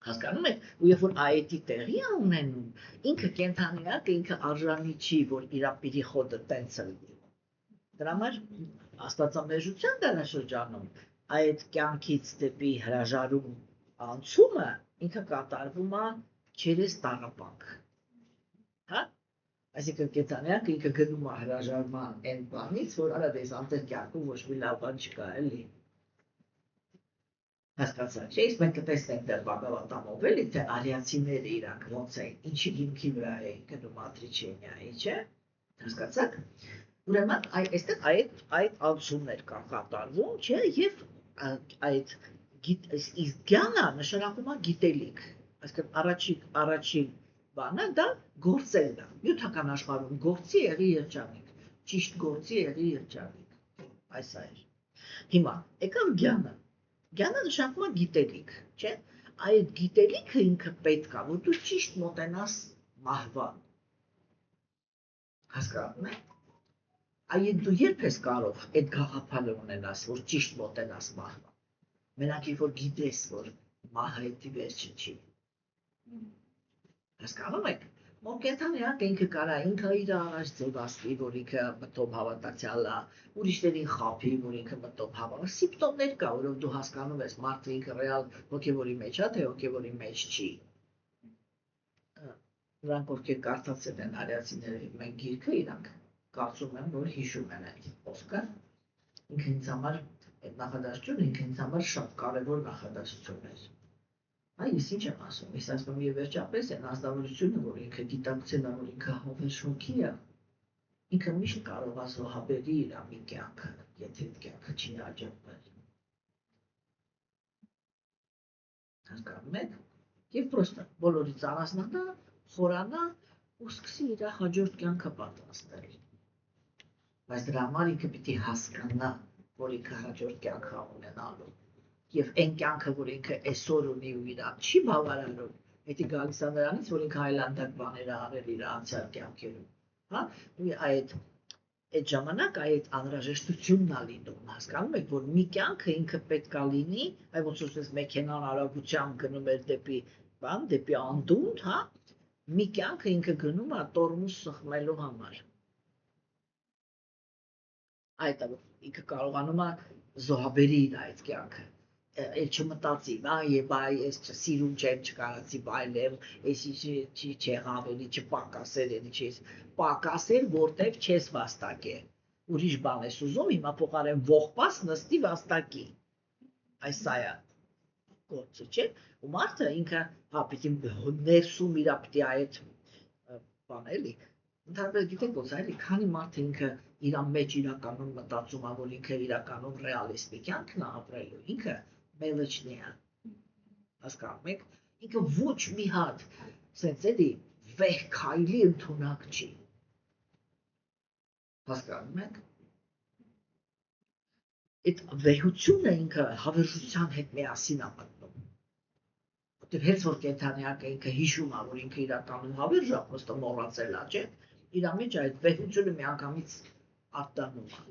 Հասկանում եք, ու երբ որ այետի տեղի է ունենում, ինքը կենդանիակ, ինքը արժանի չի, որ իր պիտի խոդը տենց լինի։ Դրա համար աստվածամերժության դարաշրջանում այդ կյանքից դեպի հրաժարում անցումը ինքը կատարվում է չերես տառապանք։ Հա? Այսինքն կենդանիակ ինքը գնում է հրաժարման այն բանից, որ արա դες անտեր կյանքում ոչ մի լավ բան չկա, էլի։ Հասկացա՞ք, չէ՞, իսկ մենք կտեսնենք դեռ Բաբավատամով էլի, թե արիացիները իրանք ոնց են, ինչի հիմքի վրա էին գնում Ատրիչենիայի, չէ՞։ Հասկացաք։ Ուրեմն այստեղ այդ անցումներ կան կատարվում, չէ՞, եւ այդ իսկ գյանը նշանակում է գիտելիք։ Այսինքն առաջին բանը դա գործելն է։ Նյութական աշխարհում գործի եղի երջանիկ, ճիշտ գործի եղի երջանիկ։ Այս է։ Հիմա եկավ գյանը։ Գյանը նշանակում է գիտելիք, չէ՞։ Այդ գիտելիքը ինքը պետք է, որ դու ճիշտ մոտենաս մահվան։ Հասկանում եք։ Այդ դու երբ ես կարող այդ գաղափարը ունենաս, որ ճիշտ մոտենաս մահվան։ Մենակ երբ որ գիտես, որ մահը դի վերջը չի։ Հասկանում եք։ Որ կենդանիակ ինքը կարա ինքը իր առաջ ձևացվի, որ ինքը մտով հավատացյալ է, ուրիշներին խաբի, որ ինքը մտով հավատա։ Սիմպտոմներ կա, որով դու հասկանում ես մարդը ինքը ռեալ հոգևորի մեջ է, թե հոգևորի մեջ չի։ Նրանք ովքեր կարդացել են արիացիների մենք գիրքը, իրանք կարծում եմ, որ հիշում են այդ խոսքը։ Ինքը ինձ համար այդ նախադասությունը ինքը ինձ համար շատ կարևոր նախադասություն էր։ Այս ինչ եմ ասում, ես ասում եմ եւ վերջապես այն ազնվորությունը, որ ինքը գիտակցել է, որ ինքը հավես հոգի է, ինքը միշտ կարող է զոհաբերի իր մի կյանքը, եթե այդ կյանքը չի աջակցվել։ Հասկանում եք։ Եվ պրոստը բոլորից առանձնանա, խորանա ու սկսի իր հաջորդ կյանքը պատրաստել։ Բայց դրա համար ինքը պիտի հասկանա, որ ինքը հաջորդ կյանքը ունենալու։ Եվ այն կյանքը, որ ինքը այսօր ունի ու իրան չի բավարարում, դա գալիս է նրանից, որ ինքը այլանդակ բաներ է արել իր անցյալ կյանքերում, հա, ու այդ ժամանակ այդ անհրաժեշտությունն է լինում, հասկանում եք, որ մի կյանքը ինքը պետք է լինի, այ ոնց որ մեքենան արագությամբ գնում էր դեպի բան, դեպի անդունդ, հա, մի կյանքը ինքը գնում է տորմուզ սխմելու համար։ Այդ ինքը կարողանում է զոհաբերի իր այդ կյանքը։ Էլ չմտածի, եւ այս սիրուն չեմ չկարացի բայլեմ, այս չի չեղավելի չպակասել, էլի չես պակասել, որտեվ չես վաստակե։ Ուրիշ բան ես ուզում, հիմա փոխարեն ողբաս նստի վաստակի։ Այս սա է գործը, չէ՞։ Ու մարդը ինքը հա պիտի ներսում իր պիտի այդ բան էլի։ Ընդհանրապես գիտեք ոնց է, էլի, քանի մարդը ինքը իր մեջ իրականում մտածում է, որ ինքը իրականում ռեալիստի կյանքն է ապրելու, ինքը մելոչնի է, հասկանում եք, ինքը ոչ մի հատ, սենց էլի, վեհ քայլի ընդունակ չի, հասկանում եք, այդ վեհությունը ինքը հավերժության հետ միասին է մտնում, որտև հենց որ կենդանիակը ինքը հիշում է, որ ինքը իրականում հավերժ է, պրոստը մոռացել է, չէ, իր մեջ այդ վեհությունը միանգամից արտանում է,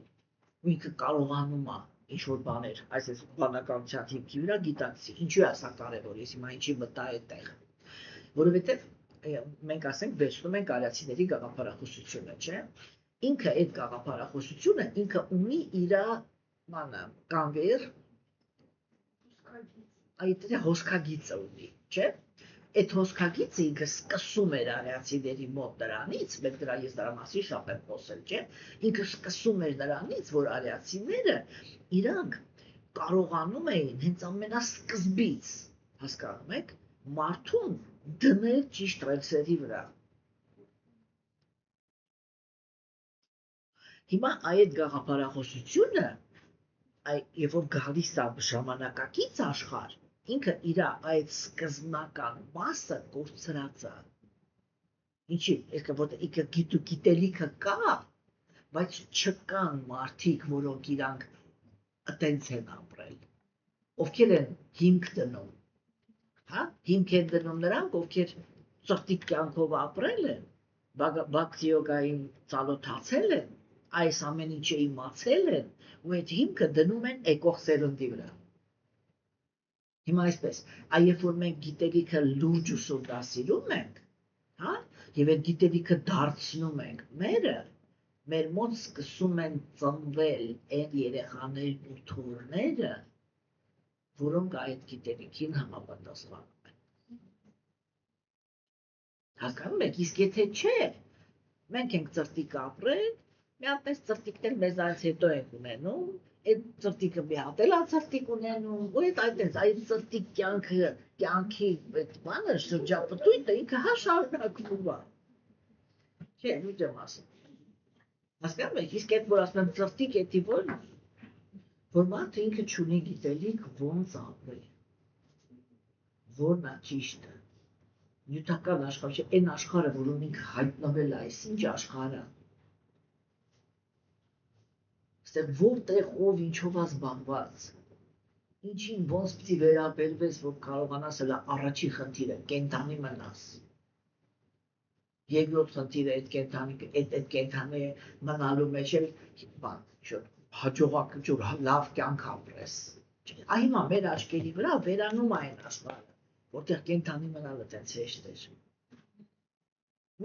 ու ինքը կարողանում է ինչ-որ բաներ, այսպես բանականության հիմքի վրա գիտակցի, ինչու է սա կարևոր, ես հիմա ինչի մտա այդտեղ, որովհետև մենք ասենք վերցնում ենք արիացիների գաղափարախոսությունը, չէ, ինքը այդ գաղափարախոսությունը ինքը ունի իր բանը, կանգեր, այդ հոսքագիծը ունի, չէ, այդ հոսքագիծը ինքը սկսում էր արիացիների մոտ նրանից, մենք ես դրա մասին շատ եմ խոսել, չէ, ինքը սկսում էր նրանից, որ արիացիները իրանք կարողանում էին հենց ամենասկզբից, հասկանում եք, մարդուն դնել ճիշտ ռելսերի վրա։ Հիմա այդ գաղափարախոսությունը, երբ որ գալիս է ժամանակակից աշխարհ, ինքը իր այդ սկզբնական մասը կորցրած է։ Ինչի՞, ինքը գիտելիքը կա, բայց չկան մարդիկ, որոնք իրանք այտենց են ապրել, ովքեր են հիմք դնում, հիմք են դնում նրանք, ովքեր ծղտիկ կյանքով ապրել են, բաքսի յոգային ծալոթացել են, այս ամեն ինչը իմացել են, ու այդ հիմքը դնում են եկող սերնդի վրա։ Հիմա այսպես, երբ որ մենք գիտելիքը լուրջ ուսումնասիրում ենք, եւ այդ գիտելիքը դարձնում ենք մերը, մեր մոտ սկսում են ծնվել այն երեխաներն ու թոռները, որոնք այդ գիտելիքին համապատասխանում են։ Հասկանում եք, իսկ եթե չէ, մենք ենք ծրտիկ ապրել, մի հատ այս ծրտիկներ մեզանից հետո ենք ունենում, այդ ծրտիկը մի հատ էլ ծրտիկ ունենում, ու այդ ծրտիկ կյանքի այդ բանը շրջապտույտը ինքը շարունակվում է։ Չէ, լույս եմ ասում։ Հասկանում եք, իսկ այդ որ ասում եմ ծրտիկ էդի որ մարդը ինքը չունի գիտելիք ոնց ապրել, որն է ճիշտը, նյութական աշխարհը չէ, այն աշխարհը, որում ինքը հայտնվել է, այս ինչ աշխարհ է, որտեղ ով ինչով է զբաղված, ինչին ոնց պիտի վերաբերվես, որ կարողանաս հələ առաջի խնդիրը կենդանի մնաս։ Երկրորդ խնդիրը այդ կենդանի մնալու մեջ էլ հաջողակ լավ կյանք ապրես։ Հիմա մեր աչքերի վրա վերանում է այն աշխարհը, որտեղ կենդանի մնալը տենց հեշտ է։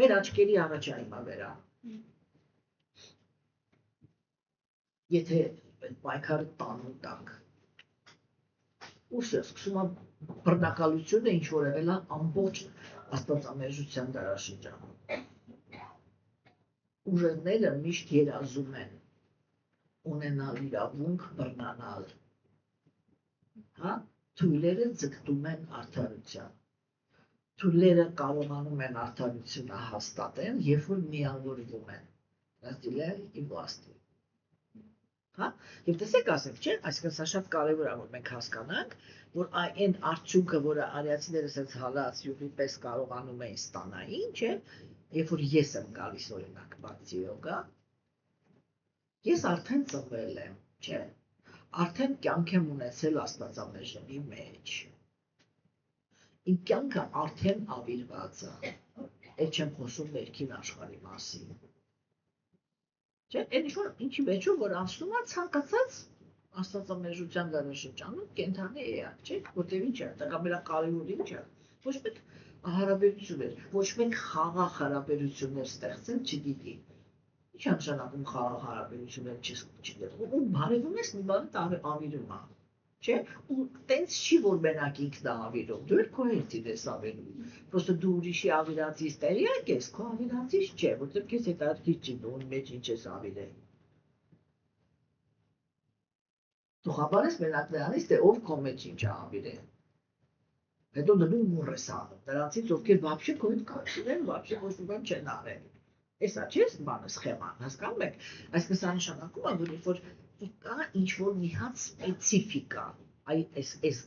Մեր աչքերի առաջ է հիմա վերանում։ Եթե այդ պայքարը տանում տանք, ուշը սկսում է բռնակալությունը ինչ որ եղել է ամբողջ աստվածամերժության դարաշրջանում։ Ուժերները միշտ երազում են ունենալ իրավունք բռնանալ, թույլերը ձգտում են արդարության, թույլերը կարողանում են արդարությունը հաստատեն, երբ որ միավորվում են, разделяя и властвуя։ Եվ տեսեք ասենք, չէ, այսինքն սա շատ կարևոր է, որ մենք հասկանանք, որ այն արդյունքը, որը արիացիները սենց հալած յուղի պես կարողանում էին ստանային, չէ, երբ որ ես եմ գալիս օրինակ բացի յոգա, ես արդեն ծնվել եմ, չէ, արդեն կյանք եմ ունեցել աստվածամերժների մեջ, իմ կյանքը արդեն ավիրված է, այդ չեմ խոսում ներքին աշխարհի մասին, չէ, այն ինչի մեջում, որ անցնում է ցանկացած աստվածամերժության դարաշրջանում կենդանի էակ, չէ, որտեղ ինչ է, ամենակարևորը ինչ է, ոչ մեկ հարաբերություններ, ոչ մեկ խաղաղ հարաբերություններ ստեղծել չգիտի։ Ինչ է նշանակում խաղաղ հարաբերություններ չգիտել, ու բարևում ես մի բանը ավիրում է, չէ, ու տենց չի, որ մենակ ինքն է ավիրում, դու էլ քո հերթին ես ավիրում, պրոստը դու ուրիշի ավիրածից տեղյակ ես, քո ավիրածից չէ, որտեղ քեզ հետաքրքիր չի, դու ում մեջ ինչ ես ավիրել։ Դու խաբար ես մենակ նրանից, թե ով քո մեջ ինչ է ավիրել։ Հետո դու մուռ ես անում, նրանցից ովքեր вообще քո հետ կապ չունեն, вообще ոչ մի բան չեն արել։ Էսա չէ՞ բանը սխեման, հասկանում եք։ Այսինքն սա նշանակում է, որ երբ որ կա ինչ-որ մի հատ սպեցիֆիկա այս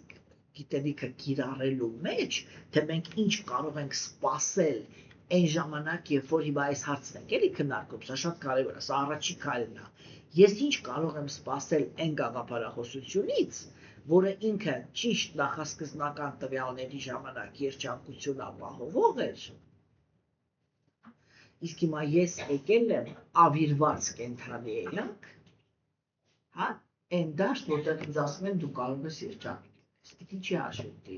գիտելիքը կիրառելու մեջ, թե մենք ինչ կարող ենք սպասել այն ժամանակ, երբ որ հիմա այս հարցն ենք էլի քննարկում, սա շատ կարևոր է, սա առաջի քայլն է։ Ես ինչ կարող եմ սպասել այն գաղափարախոսությունից, որը ինքը ճիշտ նախասկզբնական տվյալների ժամանակ երջանկություն ապահովող էր, իսկ հիմա ես եկել եմ ավիրված կենդանի էակ, այն դաշտ, որտեղ ինձ ասում են դու կարող ես երջանիկ լինես, դիք ինչի հաշվի դի։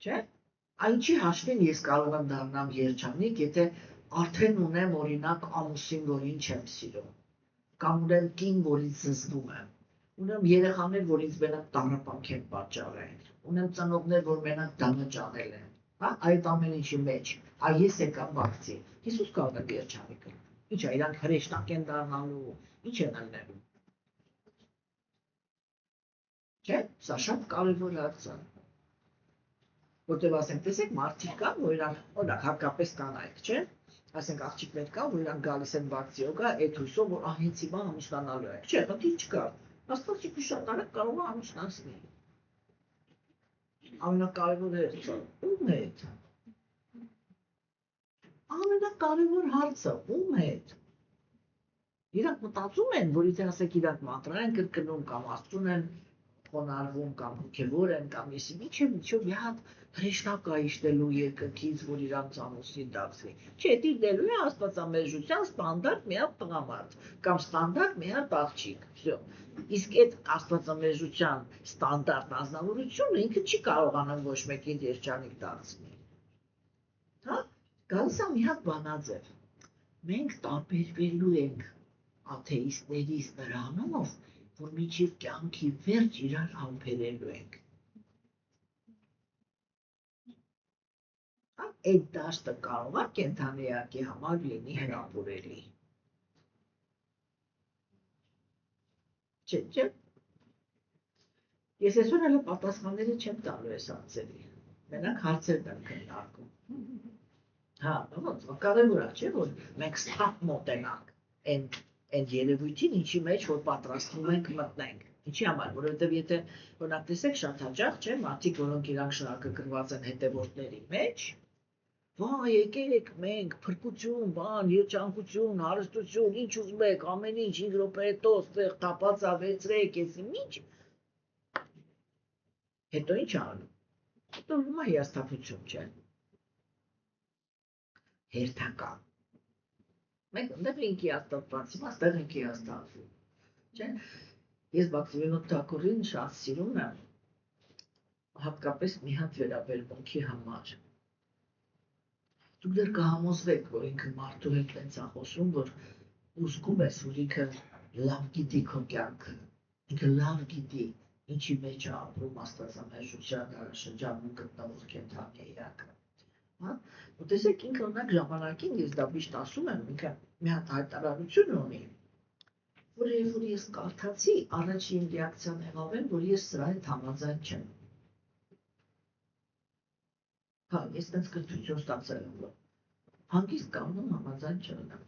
Չէ՞, այնչի հաշվին ես կարող եմ դառնամ երջանիկ, եթե արդեն ունեմ օրինակ ամուսին, որ ինչ եմ սիրում, կամ ունեմ կին, որից զզվում եմ, ունեմ երեխաներ, որ ինձ մենակ տառապանք են պատճառել, ունեմ ծնողներ, որ մենակ դանջանել են, այդ ամեն ինչի մեջ, ես եկամ բացի, ես ուսկալ եմ երջանիկը, ինչ է, իրանք հրեշտակ են դառնալու, Ինչ են անելու։ Չէ, սա շատ կարևոր հարց է։ Որտեղ ասենք, տեսեք, մարդիկ կան, որ իրանք, օրինակ, հարկապես կանայք, չէ՞։ Ասենք աղջիկներ կան, որ իրանք գալիս են բարձիոգա, այդ հույսով, որ հենց հիմա ամուսնանալու եք, չէ, խնդիր չկա։ Աստված չի շատ արագ կարող է ամուսնացնել։ Ամենակարևորը ում հետ։ Ամենակարևոր հարցը ում հետ։ Իրանք մտածում են, որ եթե ասեք իրանք մատրա են կրկնում կամ աստծուն են խոնարհվում կամ հոգևոր են կամ եսի միջև մի հատ հրեշտակ է իշտելու երկրքից, որ իրանց ամուսին դարձվի։ Չէ, դիր դելու է աստվածամերժության ստանդարտ մի հատ տղամարդ կամ ստանդարտ մի հատ աղջիկ։ Всё։ Իսկ այդ աստվածամերժության ստանդարտ անձնավորությունը ինքը չի կարողանում ոչ մեկին երջանիկ դարձնել։ Հա, գալիս է մի հատ բանաձև։ Մենք տարբերվելու ենք աթեիստներից նրանով, որ մինչև կյանքի վերջ իրար համբերելու ենք։ Այդ դաշտը կարող է կենդանի էակի համար լինի հրապուրելի։ Չէ։ Ես այսօր հələ պատասխանները չեմ տալու այս հարցերի։ Մենակ հարցերն եմ քննարկում։ Հա, ոնց կարևոր է, չէ՞, որ մենք ստապ մոտենանք այն երևույթին, ինչի մեջ որ պատրաստվում ենք մտնենք։ Ինչի համար, որովհետև եթե օրինակ տեսեք շատ հաճախ, չէ՞, մարդիկ, որոնք իրանք շարունակագրված են հետևորդների մեջ, վա եկեք մենք փրկություն, բան, երջանկություն, հարստություն, ինչ ուզում եք, ամեն ինչ 5 րոպե հետո ստեղ տապած ավեցրեք, էսի ինչ։ Հետո ինչ անում։ Հետո հիմա հիասթափություն, չէ։ Հերթական։ Մենք ընդեղ ենք հիասթափված, հիմա ստեղ ենք հիասթափվում, չէ։ Ես Բաքսիմենոտ Թակորին շատ սիրում եմ, հատկապես մի հատ վերաբերմունքի համար։ Դուք դեռ կհամոզվեք, որ ինքը մարդու հետ տենց է խոսում, որ ուզգում ես, որ ինքը լավ գիտի քո կյանքը, ինքը լավ գիտի, ինչի մեջ է ապրում աստվածամերժության դարաշրջանում գտնվող կենդանի էակը։ Հա, ու տեսեք ինքը օրինակ ժամանակին ես դա միշտ ասում եմ, ինքը մի հատ հայտարարություն ունի, որ երբ որ ես կարդացի, առաջին ռեակցիան եղավ էր, որ ես սրա հետ համաձայն չեմ։ Հա, ես տենց կրթություն ստացել եմ, հանգիստ կանոն համաձայն չլինեմ։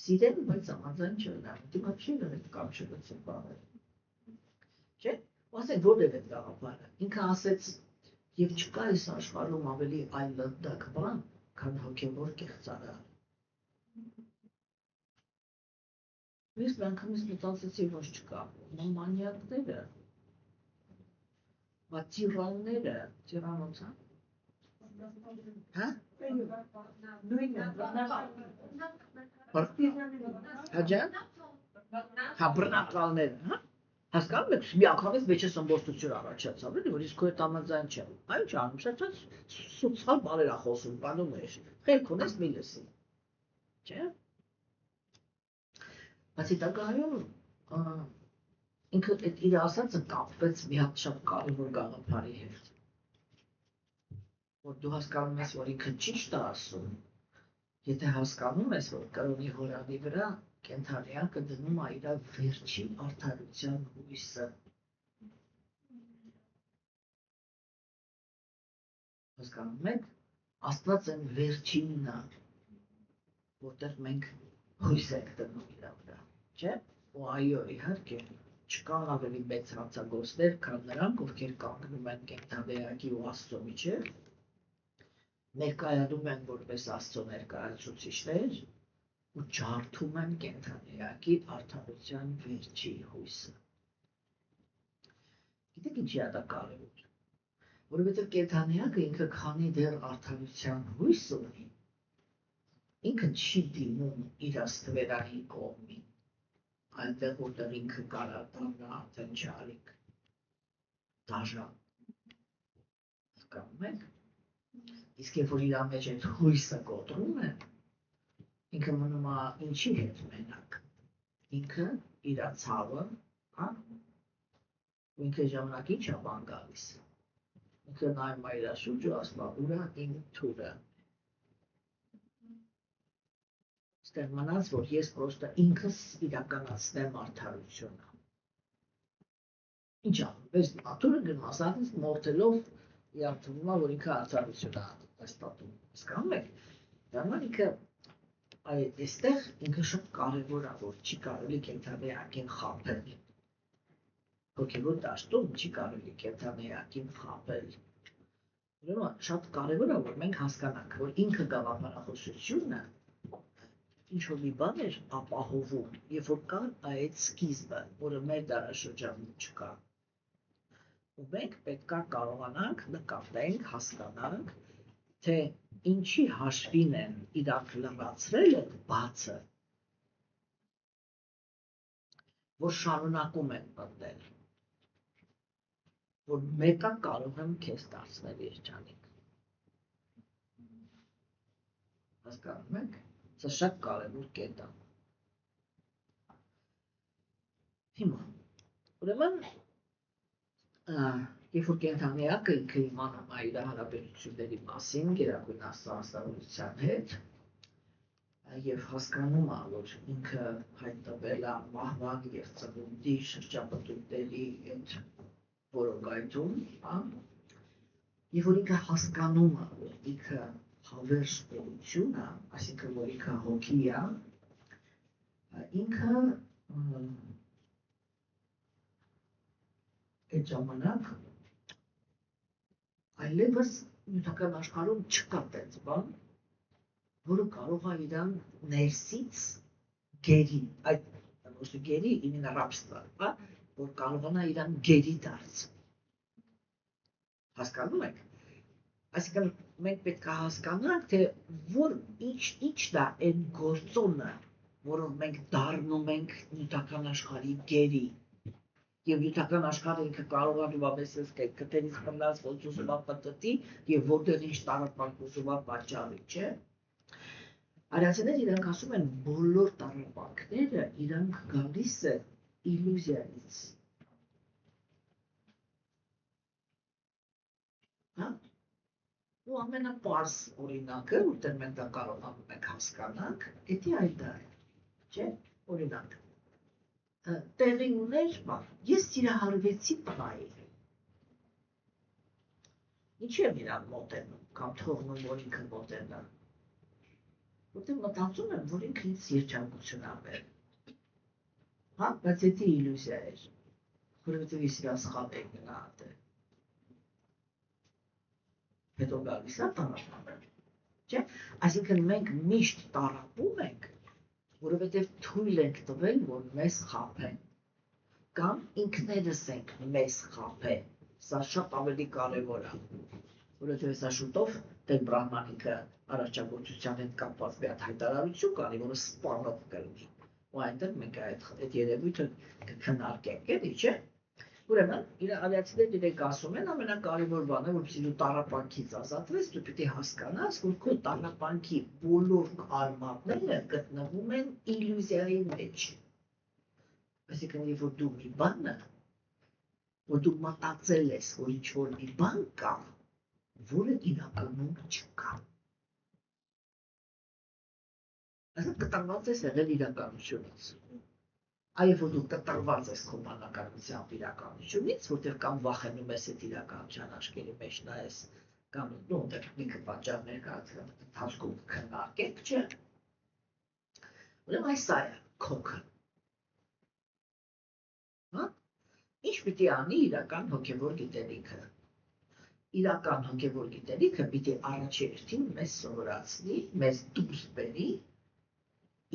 Սիրեմ, բայց համաձայն չլինեմ, դիմա չի լրիվ կամ չլցեմ բաներ։ Չէ, ու ասենք որտեղ է գաղափարը։ Ինքը ասեց, եւ չկա այս աշխարհում ավելի այլ լնդակ բան, քան հոգևոր կեղծարան։ Ես բանկամից մտածեցի, որ չկա։ Մանյակները, տիրանները, տիրանոցը։ Հա? Հաջան? Հա, բռնակալները, հա? Հասկանում եք, մի անգամից մեջ ես ըմբոստություն առաջացավ, էլի, որ իսկ քո հետ համաձայն չեմ։ Այո, չանում, շատ սուցալ բաներ ա խոսում, բանում ես։ Խելք ունես մի լսի։ Չէ՞։ Բայց հետագայում ինքը այդ իր ասածը կապվեց մի հատ շատ կարևոր գաղափարի հետ։ Որ դու հասկանում ես, որ ինքը ճիշտ է ասում, եթե հասկանում ես, որ կրոնի հորանի վրա կենդանիակը դնում է իր վերջին արդարության հույսը։ Հասկանում եք, Աստված այն վերջինն է, որտեղ մենք հույս ենք դնում իր վրա, չէ՞։ Ու այո, իհարկե, չկան ավելի մեծ հանցագործներ, քան նրանք, ովքեր կանգնում են կենդանիակի ու Աստծո միջև, ներկայանում են որպես Աստծո ներկայացուցիչներ ու ջարդում են կենդանիակի արդարության վերջի հույսը։ Գիտեք ինչի է դա կարևոր։ Որովհետև կենդանիակը ինքը քանի դեռ արդարության հույս ունի, ինքը չի դիմում իր աստվերային կողմին, այնտեղ որտեղ ինքը կարա դառնա արդեն չարիք, դաժան։ Հասկանում եք։ Իսկ երբ որ իր մեջ այդ հույսը կոտրում է, ինքը մնում է ինչի հետ մենակ։ Ինքը իր ցավը, հա, ու ինքը ժամանակ ինչ է բան գալիս։ Ինքը նայում է իր շուրջը, ասում է՝ ուրա իմ թուրը։ Ստեղ մնաց, որ ես պրոստը ինքս իրականացնեմ արդարությունը։ Ինչ անում, ես մատուրը գրմասանից մորթելով իրար թվում է, որ ինքը արդարություն է հաստատում, հասկանում եք, դառնալ ինքը այստեղ ինքը շատ կարևոր է, որ չի կարելի կենդանեակին խաբել, հոգևոր դաշտում չի կարելի կենդանեակին խաբել, ուրեմն շատ կարևոր է, որ մենք հասկանանք, որ ինքը գաղափարախոսությունը ինչ որ մի բան էր ապահովում, երբ որ կար այդ սկիզբը, որը մեր դարաշրջանում չկա։ Ու մենք պետք է կարողանանք նկատենք, հասկանանք, թե ինչի հաշվին են իրանք լրացրել են բացը, որ շարունակում են մտնել, որ մեկը կարող եմ քեզ դարձնել երջանիկ։ Հասկանում եք, սա շատ կարևոր կետ է։ Հիմա, ուրեմն, երբ որ կենդանեակը ինքը իմանում է իր հարաբերությունների մասին գերագույն աստվածության հետ, եւ հասկանում է, որ ինքը հայտնվել է մահվան եւ ծնունդի շրջապտույտների այդ որոգայթում, եւ որ ինքը հասկանում է, որ ինքը հավերժ պետությունը, այսինքն որ ինքը հոգի է, ինքը այդ ժամանակ այլևս նյութական աշխարհում չկա տենց բան, որը կարող է իրան ներսից գերի, այդ գերի իմенно рабство, որ կարողանա իրան գերի դարձնել։ Հասկանում եք։ Այսինքն մենք պետք է հասկանանք, թե որ ինչն է այն գործոնը, որով մենք դառնում ենք նյութական աշխարհի գերի։ Եվ նյութական աշխարհը ինքը կարող է դուբաբեսես կտերից բնած ոնց ուզում է պատտի եւ որտեղ ինչ տարապանք ուզում է պատճառի, չէ՞։ Արիացիները իրանք ասում են բոլոր տարապանքները իրանք գալիս է իլյուզիայից։ Հա։ Ու ամենապարզ օրինակը, որտեղ մենք դա կարողանում ենք հասկանանք, դա այդ է, չէ՞, օրինակ։ Տեղի ուներ, ես սիրահարվեցի տղայի։ Ինչի եմ իրան մոտենում, կամ թողնում, որ ինքը մոտենա։ Որտեղ մտածում եմ, որ ինքը ինձ երջանկություն աբեր։ Հա, բայց դա իլյուզիա էր, որովհետև ես իրան սխալ էի գնահատել։ Հետո գալիս է տառապում, չէ՞։ Այսինքն մենք միշտ տառապում ենք, որովհետև թույլ ենք տվել, որ մեզ խաբեն, կամ ինքներս ենք մեզ խաբեն, սա շատ ավելի կարևոր է, որովհետև սա շուտով Տեր Բրահմանիկը արարչագործության հետ կապված մի հատ հայտարարություն կանի, որը սպանող կլինի, ու այնտեղ մենք այդ երևույթը կքննարկենք, էլի, չէ՞։ Ուրեմն, արիացիներն իրենք ասում են, ամենակարևոր բանը, որպեսզի դու տառապանքից ազատվես, դու պիտի հասկանաս, որ քո տառապանքի բոլոր արմատները գտնվում են իլյուզիայի մեջ։ Այսինքն, երբ որ դու մի բանը, որ դու մտածել ես, որ ինչ-որ մի բան կա, որը իրականում չկա։ Այսինքն, կտրված ես եղել իրականությունից։ Այո, որ դու կտրված ես քո բանականությամբ իրականությունից, որտեղ կամ վախենում ես այդ իրականության աչքերի մեջ նայես, կամ ինքը պատճառներ կա, ընթացքում քննարկենք, չէ՞։ Ուրեմն այս է քոքը։ Հա՞։ Ինչ պիտի անի իրական հոգևոր գիտելիքը։ Իրական հոգևոր գիտելիքը պիտի առաջերտին մեզ սովորացնի, մեզ դուրս բերի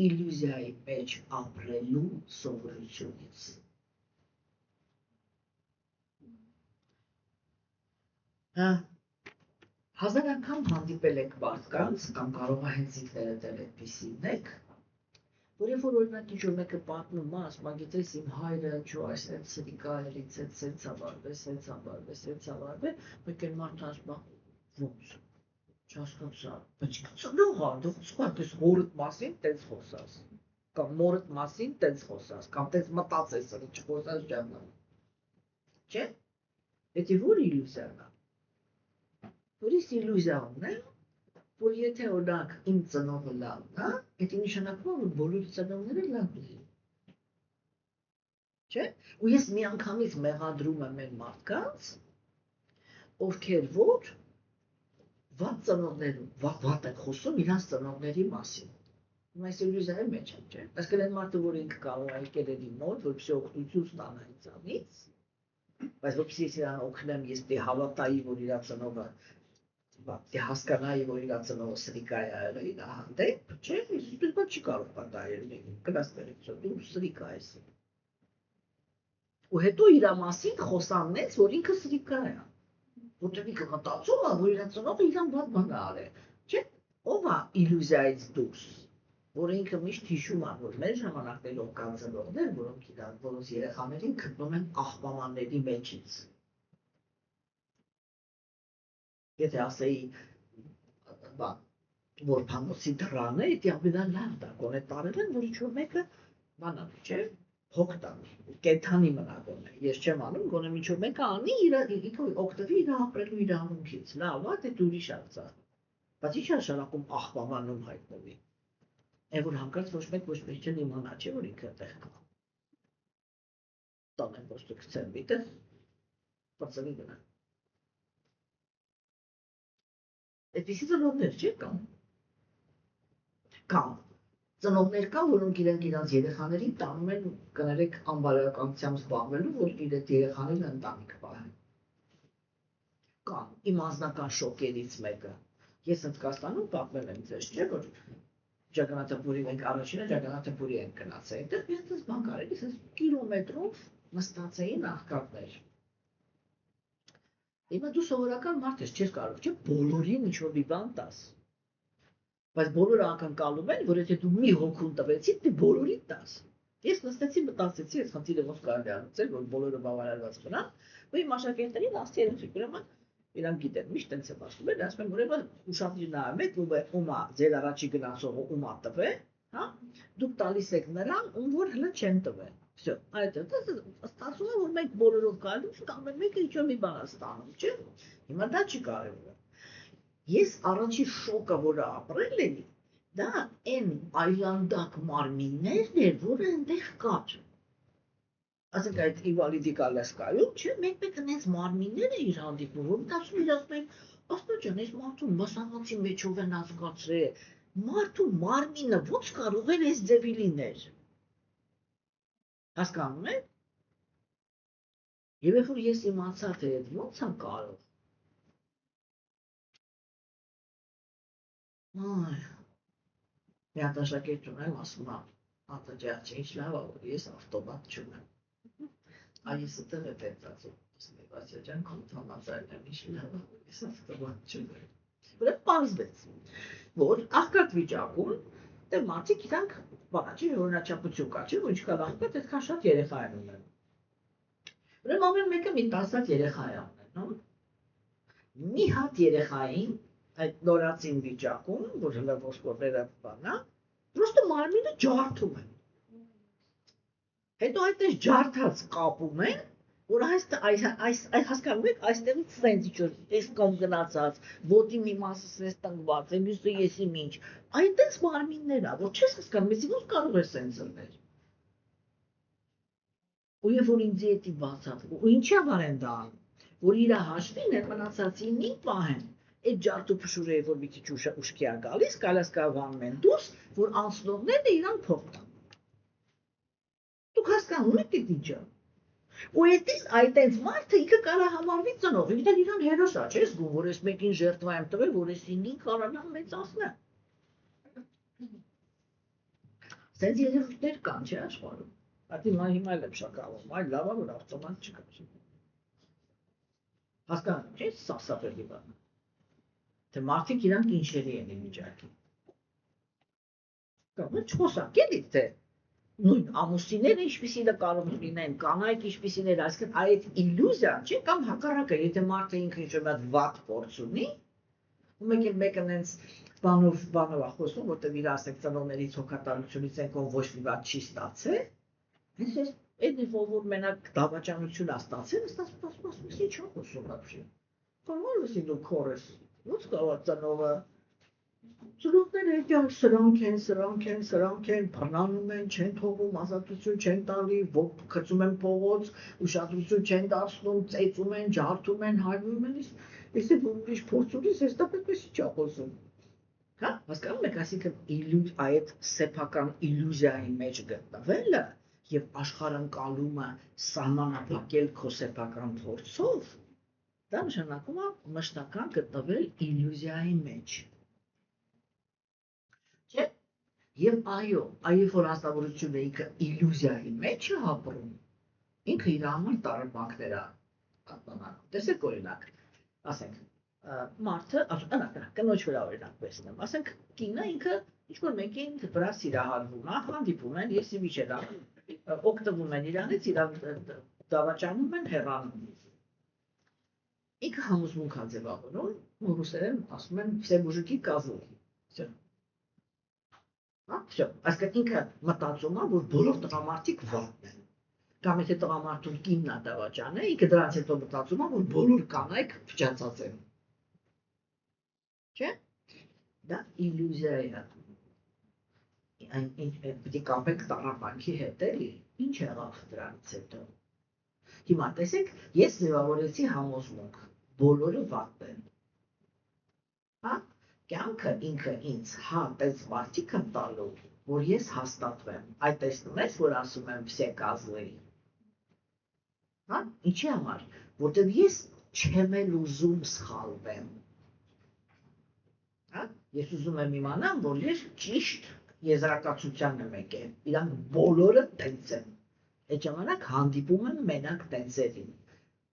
իլյուզիայի մեջ ապրելու սովորությունից։ Հազար անգամ հանդիպել եք մարդկանց, կամ կարող է հենց ինքներդ էլ այդպիսին եք, որ երբ որ օրինակ ինչ-որ մեկը պատմում է, ասում է, գիտես իմ հայրը ինչու այսպես սրիկա էր, ինձ սենց ավարվեց, մեկ էլ մարդը ասում է, ոնց։ Չհասկացա, բայց ծնող անդող ես հորդ մասին տենց խոսաս, կամ մորդ մասին տենց խոսաս, կամ տենց մտածես, չխոսաս ջանան, չէ՞։ Դա որ իլյուզիան է, որից իլյուզիա ունեմ, որ եթե օրինակ իմ ծնողը լավն է, դա նշանակում է, որ բոլոր ծնողները լավ են։ Չէ՞։ Ու ես միանգամից մեղադրում եմ այն մարդկանց, ովքեր որ վատ ծնողներում, վատ են խոսում իրանց ծնողների մասին։ Այս իլյուզիայի մեջ եմ, չէ՞։ Այսինքն այն մարդը, որ ինքը կարող է եկել է իմ մոտ, որպեսզի օգնություն ստանա ինձանից, բայց որպեսզի ես իրան օգնեմ, ես դե հավատայի, որ իր ծնողը դե հասկանայի, որ իր ծնողը սրիկա է եղել իր հանդեպ, չէ՞, դու չի կարող պատահել, կլաստերից, դու սրիկա ես։ Ու հետո իր մասին խոսանեց, որ ինքը սրիկա է։ Որտեղ ինքը մտածում է, որ իր ծնողը իրան վատ բան է արել, չէ՞։ Ով է իլյուզիայից դուրս, որ ինքը միշտ հիշում է, որ մեր ժամանակներով կան ծնողներ, որոնց երեխաներին գտնում են աղբամանների մեջից։ Եթե ասեի, որ փամոցի դռան է, դա ամենա լավ դա, գոնե տարել են, որ ինչ-որ մեկը բան անի, չէ՞, հոգ տանի, կենդանի մնա գոնե։ Ես չեմ անում, գոնե ինչ-որ մեկը անի, ինքը օգտվի իր ապրելու իրավունքից, լավ է, դե դու ուրիշ արծա։ Բայց ի՞նչ նշանակում աղբամանում հայտնվի։ Է որ հանկարծ ոչ մեկ չեն իմանա, չէ՞ որ ինքը այդտեղ կա։ Տանեն ոչ թե գցեն միտը, բացելի գնա։ Այդպիսի ծնողներ չէ՞ կան։ Կան։ Ծնողներ կան, որոնք իրենք իրանց երեխաներին տանում են, կներեք, անբարոյականությամբ զբաղվելու, որ իր երեխաները ընտանիք պահեն։ Կան։ Իմ անձնական շոկերից մեկը։ Ես Հնդկաստանում պատմել եմ ձեզ, չէ՞ որ Ջագանաթապուրի մենք առաջինը Ջագանաթապուրի ենք գնացել, այդտեղ մի հատ բան կարելի, ասես կիլոմետրով նստած էին աղքատներ։ Հիմա դու սովորական մարդ ես, չես կարող, չէ՞, բոլորին ինչ-որ մի բան տաս։ Բայց բոլորը ակնկալում են, որ եթե դու մի հոգուն տվեցիր, դու բոլորին տաս։ Ես նստեցի, մտածեցի, այս խնդիրը ոնց կարելի է լուծել, որ բոլորը բավարարված մնան, ու իմ աշակերտներին ասացի երեք, ուրեմն իրանք գիտեն, միշտ տենց եմ ասում են, ասում են, ուրեմն ուշադիր նայեք, ումա ձեր առաջի գնացողը ումա տվե, հա, դուք տալիս եք նրան, ում որ հլը չեն տվել։ Всё, այդ ստացվում է, որ մենք բոլորով գալու ենք, ամեն մեկը ինչ-որ մի բան է ստանում, չէ՞։ Հիմա դա չի կարևորը։ Ես առաջի շոկը, որը ապրել էի, դա այն այլանդակ մարմիններն էր, որը այնտեղ կար։ Ասենք այդ Իվալիդի Կալասկայում, չէ, մեկ-մեկ այնպես մարմիններ է իր հանդիպում, որ մտածում իր ասում են, աստծո ջան, այս մարդու մասնագծի մեջով են ազգացրել, մարդու մարմինը ո՞նց կարող էր այս ձևի լինել։ Հասկանում եք։ Եվ երբ որ ես իմացա, թե ո՞նց է կարող։ Այ, մի հատ աշակերտ ունեմ, ասում է, ատաջա, ինչ լավ է, որ ես ավտոմատ չունեմ։ Այս այդտեղ է տենցածում, Վասիլ ջան, կոնթանացային եմ ինչ լավ, ես ավտոմատ չունեմ։ Ուրեմն պարզվեց, որ աղքատ վիճակում դե մարդիկ իրանք բանաչի օրինաչափություն կա, չէ՞, որ ինչքան աղքատ, այդքան շատ երեխա են ունեն։ Ուրեմն ամեն մեկը մի 10 երեխա է ունենում։ Մի հատ երեխային այդ նորածին վիճակում, որ հլը ոսկորները բանա, պրոստը մարմինը ջարդում են։ Հետո այդպես ջարդած կապում են, որ այս հասկանում եք, այստեղից սենց ինչ-որ այս կողմ գնացած, ոտի մի մասը սենց տնկված, մյուսը եսի ինչ, այդպես մարմիններ ա, որ չես հասկանում, ես ոնց կարող է սենց լինել։ Ու երբ որ ինձ էդի բացավ, ու ինչի համար են դա անում, որ իր հաշվին այդ մնացածին պահեն, այդ ջարդու փշուրը, որ մի քիչ ուշքի է գալիս, կալասկավանում են դուրս, որ անցնողներն իրան փող տան։ Դուք հասկանում եք այդ ինչը։ Ու այդպես մարդը ինքը կարա համարվի ծնող, ինքն իրան հերոս է, չէ՞ զգում, որ ես մեկին ժերտվա եմ տվել, որ ես ինքն կարանամ մեծացնեմ։ Սենց երևույթներ կան, չէ՞ աշխարհում։ Այդ հիմա էլ եմ շակալում, այ լավ է, որ ավտոմատ չկա։ Հասկանում եք, չէ՞, սարսափելի բան։ Թե մարդիկ իրանք ինչերի են վիճակի։ Կամ չխոսակ էլի, թե նույն ամուսինները ինչպիսին է կարող լինեն, կանայք ինչպիսին են, այսինքն այդ իլյուզիան, չէ՞, կամ հակառակը, եթե մարդը ինքը ինչ-որ մի վատ փորձ ունի, ու մեկն այնց բանով է խոսում, որտեղ իր ասեք ծնողներից հոգատարությունից են կողմ ոչ մի բան չի ստացել, այսպես այդ որ մենակ դավաճանություն է ստացել, ստացվում ինչ է խոսում ապշի։ Կամ որ դու քորես, ո՞նց կարող ծնողը ծնողները սրանք են, բռնանում են, չեն թողում, ազատություն չեն տալի, գցում են փողոց, ուշադրություն չեն դարձնում, ծեծում են, ջարդում են, հայվում են, իսկ ուրիշ փորձ ունիս, ես դա պետք է չի խոսում։ Հա, հասկանում եք, այսինքն այդ սեփական իլյուզիայի մեջ գտնվելը եւ աշխարհընկալումը սահմանափակել քո սեփական փորձով, դա նշանակում է մշտական գտնվել իլյուզիայի մեջ։ Չէ՞։ Եվ այո, այո, որ հաստավորությունը ինքը իլյուզիայի մեջ է ապրում, ինքը իր համար տարբերակներ է կատարում։ Տեսեք օրինակ, ասենք, մարդը, կնոջ վրա օրինակ վերցնեմ, ասենք, կինը ինքը ինչ-որ մեկին վրա սիրահարվում է, հանդիպում են, ես իմ օգտվում են իրանից, իրան դավաճանում են, հեռանում։ Ինքը համոզմունք է ձևավորում, ռուսերեն ասում են «Все мужики козлы»։ Всё։ Всё, այսինքն ինքը մտածում է, որ բոլոր տղամարդիկ վատն են։ Կամ եթե տղամարդուն կինն է դավաճանը, ինքը դրանից հետո մտածում է, որ բոլոր կանայք փչացած են։ Չէ՞։ Դա իլյուզիա է։ Պետք է կապենք տառապանքի հետ էլի։ Ինչ եղավ դրանից հետո։ Հիմա տեսեք, ես ձևավորեցի համոզմունք, բոլորը վատ են։ Հա, կյանքը ինքը ինձ տես մարդիկ եմ տալու, որ ես հաստատվեմ։ Այդ տեսնում ես, որ ասում եմ «Все козлы»։ Հա, ինչի համար, որտեղ ես չեմ էլ ուզում սխալվեմ։ Հա, ես ուզում եմ իմանամ, որ ես ճիշտ եզրակացության եմ եկել, իրանք բոլորը տենց են։ Այդ ժամանակ հանդիպում եմ մենակ տենցերին,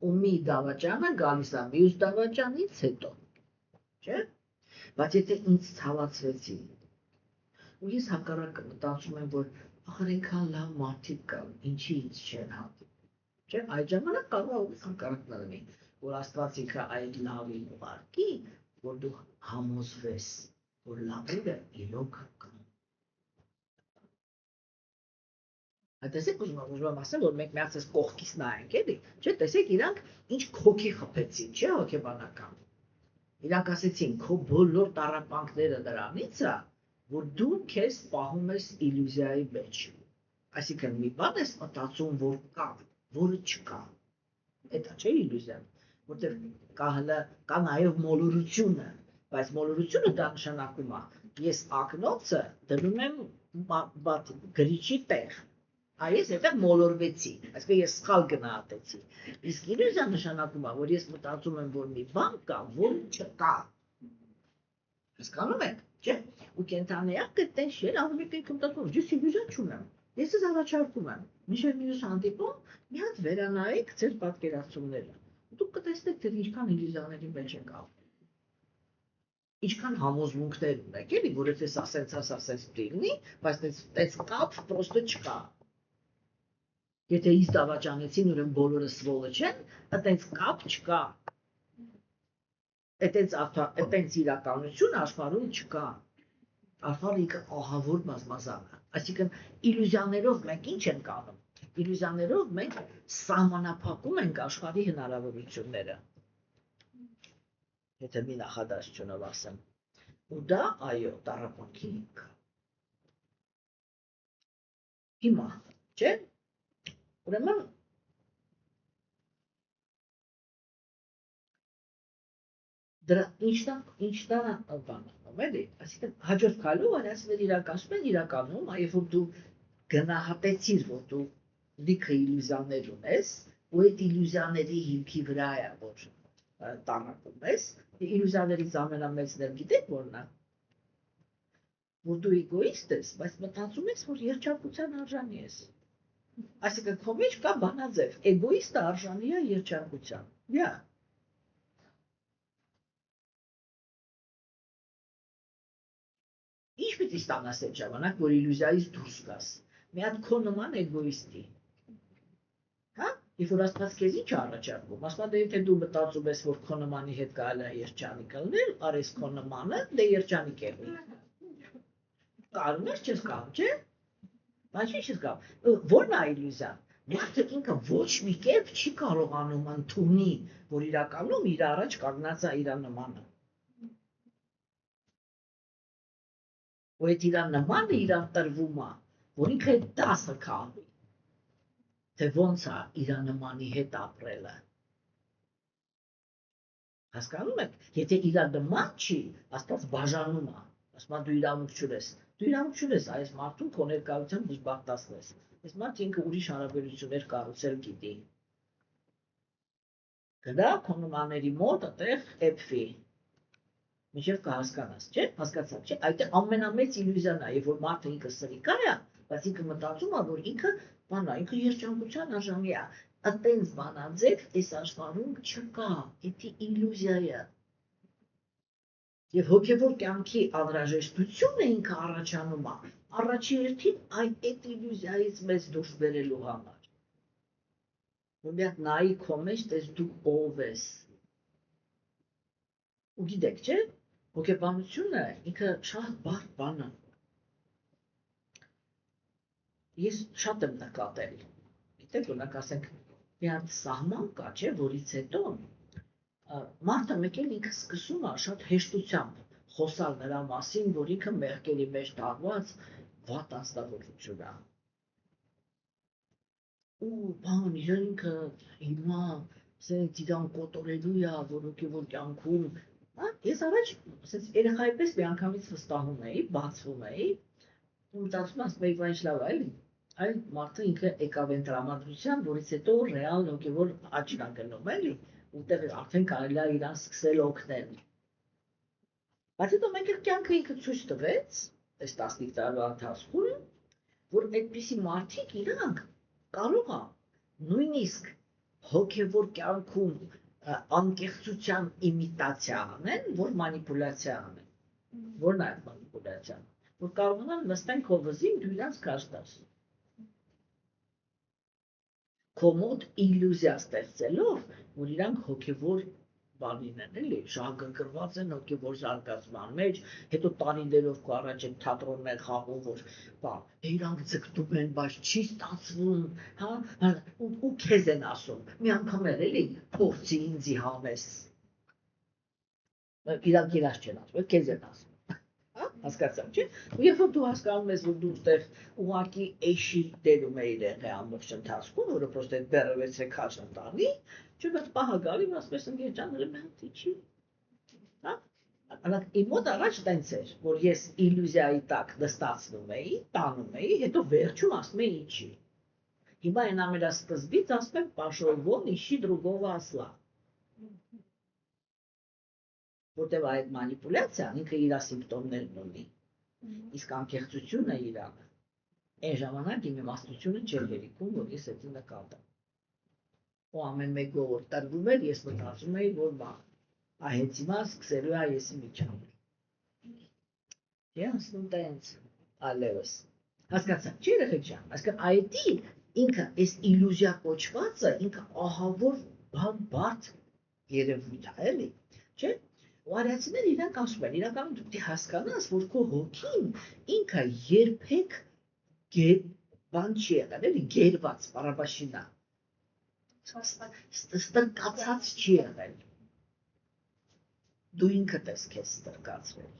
ու մի դավաճանը գալիս է մյուս դավաճանից հետո, չէ՞։ Բայց եթե ինձ ցավացրեցի, ու ես հակառակը մտածում եմ, որ ախր այնքան լավ մարդիկ կան, ինչի ինձ չեն հանդիպում, չէ՞։ Այդ ժամանակ կարող է ուղղակի հակառակն լինի, որ Աստված ինքը այդ լավին ուղարկի, որ դու համոզվես, որ լավերը իրոք կան։ Տեսեք, ուզում եմ ասել, որ մենք միացած կողքից նայենք, էլի, չէ՞, տեսեք, իրանք ինչ քոքի խփեցին, չէ՞, հոգեբանական։ Իրանք ասեցին, քո բոլոր տառապանքները դրանից է, որ դու քեզ պահում ես իլյուզիայի մեջ։ Այսինքն մի բան ես մտածում, որ կա, որը չկա։ Դա չէ իլյուզիան, որտեղ կա նաև մոլորությունը, բայց մոլորությունը դա նշանակում է, ես ակնոցը դնում եմ գրիչի տեղ, ես այդտեղ մոլորվեցի, այսինքն ես սխալ գնահատեցի։ Իսկ իլյուզիա նշանակում է, որ ես մտածում եմ, որ մի բան կա, որ չկա։ Հասկանում եք, չէ՞։ Ու կենթանիակը տենց չէ, անում եք մտածում, ես իլյուզիա չունեմ։ Ես ձեզ առաջարկում եմ, մինչև մյուս հանդիպում, մի հատ վերանայեք ձեր պատկերացումները։ Դուք կտեսնեք, թե ինչքան իլյուզիաների մեջ եք ապրում։ Ինչքան համոզմունքներ ունեք, էլի, որ եթե ասենց լինի, բայց տենց կապ պրոստը չկա։ Եթե ինձ դավաճանեցին, ուրեմն բոլորը սվոլը չեն, այտենց կապ չկա։ Այտենց իրականություն աշխարհում չկա։ Աշխարհը ինքը ահավոր բազմազան է։ Այսինքն իլյուզիաներով մենք ինչ ենք անում։ Իլյուզիաներով մենք սահմանափակում ենք աշխարհի հնարավորությունները։ Եթե մի նախադասությունով ասեմ։ Ու դա այո, տառապանքի ինքը։ Հիմա, չէ՞։ Ուրեմն դրա ինչն է բանում, էլի, այսինքն հաջորդ քայլով այլասեր իրականում, երբ որ դու գնահատեցիր, որ դու լիքը իլյուզիաներ ունես, ու այդ իլյուզիաների հիմքի վրա է, որ տառապում ես, իլյուզիաներից ամենամեծն էլ գիտեք որն է, որ դու էգոիստ ես, բայց մտածում ես, որ երջանկության արժանի ես։ Այսինքն քո մեջ կա բանաձև, էգոիստը արժանի է երջանկության։ Yeah. Ինչ պիտի ստանաս այդ ժամանակ, որ իլյուզիայից դուրս գաս։ Մի հատ քո նման էգոիստի։ Հա? Երբ որ Աստված քեզ ինչ առաջարկում, ասում է, եթե դու մտածում ես, որ քո նմանի հետ կարելի է երջանիկ լինել, արես քո նմանը, դե երջանիկ եղի։ Կարում ես չես կամ, չէ՞։ Բայց ինչ ես կամ։ Որն է իլյուզիան։ Մարդը ինքը ոչ մի կերպ չի կարողանում ընդունի, որ իրականում իր առաջ կանգնած է իր նմանը։ ու այդ իր նմանը իրան տրվում է, որ ինքը 10 քահի, թե ոնց է իր նմանի հետ ապրելը։ Հասկանում եք, եթե իր նման չի, Աստված բաժանում է, ասում է դու իրավունք չունես, այս մարդուն քո ներկայությամբ դժբախտացնես, այս մարդը ինքը ուրիշ հարաբերություններ կառուցել գիտի։ Գնա քո նմանների մոտ այդտեղ էփվի։ Մինչև կհասկանաս, չէ՞, հասկացաք, չէ՞, այդ ամենամեծ իլյուզիան է, երբ որ մարդը ինքը սրիկա է, բայց ինքը մտածում է, որ ինքը բան է, ինքը երջանկության արժանի է, այտենց բանաձև այս աշխարհում չկա, դա իլյուզիա է։ Եվ հոգևոր կյանքի անհրաժեշտությունը ինքը առաջանում է, առաջի հերթին այդ իլյուզիայից մեզ դուրս բերելու համար։ Որ մի հատ նայի քո մեջ, տես դու ով ես։ Ու գիտեք, չէ՞, հոգեբանությունը ինքը շատ բարդ բան է։ Ես շատ եմ նկատել։ Գիտեք, օրինակ ասենք, մի հատ սահման կա, չէ, որից հետո մարդը մեկ էլ ինքը սկսում է շատ հեշտությամբ խոսալ նրա մասին, որ ինքը մեղքերի մեջ տարված վատ անձնավորություն է։ Ու բան, ինքը հիմա ասենք իրան կոտորելու է, որ հոգևոր կյանքում, ես առաջ ասես երեխայի պես մի անգամից վստահում էի, բացվում էի, ու մտածում ասում էի, ինչ լավ է, էլի, այլ մարդը ինքը եկավ այն տրամադրության, որից հետո ռեալ հոգևոր աճն է գնում, էլի, ուտեղ արդեն կարելի է իրան սկսել օգնել։ Բայց հետո մեկ էլ կյանքը ինքը ցույց տվեց, այս 15 տարվա ընթացքում, որ այդպիսի մարդիկ իրանք կարող է նույնիսկ հոգևոր կյանքում անկեղծության իմիտացիա անեն, որ մանիպուլյացիա անեն, որն է այդ մանիպուլյացիան, որ կարողանան նստեն քո վզին, դու իրանց քաշ տաս։ Քո մոտ իլյուզիա ստեղծելով, որ իրանք հոգևոր բանին են, էլի, շահագրգռված են հոգևոր զարգացման մեջ, հետո տարիներով քո առաջ են թատրոններ խաղում, որ բան, իրանք ձգտում են, բայց չի ստացվում, հա, ու քեզ են ասում, մի անգամ էլի, փորձի ինձի համես։ Իրանք իրաց չեն ասում, քեզ են ասում։ Հասկացա, չէ՞։ Ու երբ որ դու հասկանում ես, որ դու այդտեղ ուղղակի էշի դերում է իրեղը ամբողջ ընթացքում, որը պրոստը այդ բեռը վեցրե քաշ ընտանի, չէ՞ բայց պահը գալի, ասես ընկեր ջան, ռեմենտի չի։ Հա։ Անակ իմ մոտ առաջ տենց էր, որ ես իլյուզիայի տակ նստացնում էի, տանում էի, հետո վերջում ասում էի ինչի։ Հիմա այն ամենասկզբից ասում եմ пошел вон, ищи другого осла։ Որտեղ այդ մանիպուլյացիան ինքը իր սիմպտոմներն ունի, իսկ անկեղծությունը իրանը, այն ժամանակ իմ իմաստությունը չէր երիքում, որ ես էդի նկատեմ։ Ու ամեն մեկը որ տրվում էր, ես մտածում էի, որ բան, հենց հիմա սկսելու է եսի միջանել։ Չէ, ասում տենց, այլևս։ Հասկացաք, չէ երեխեք ջան, այսինքն այդի ինքը այս իլյուզիա կոչվածը, ինքը ահավոր բան բարդ երևույթ է, էլի, չէ՞։ Ու արիացիները իրանք ասում են, իրականում դու պիտի հասկանաս, որ քո հոգին ինքը երբեք բան չի եղել, էլի գերված, պարաբաշինա, ստրկացած չի եղել։ Դու ինքդ ես քեզ ստրկացրել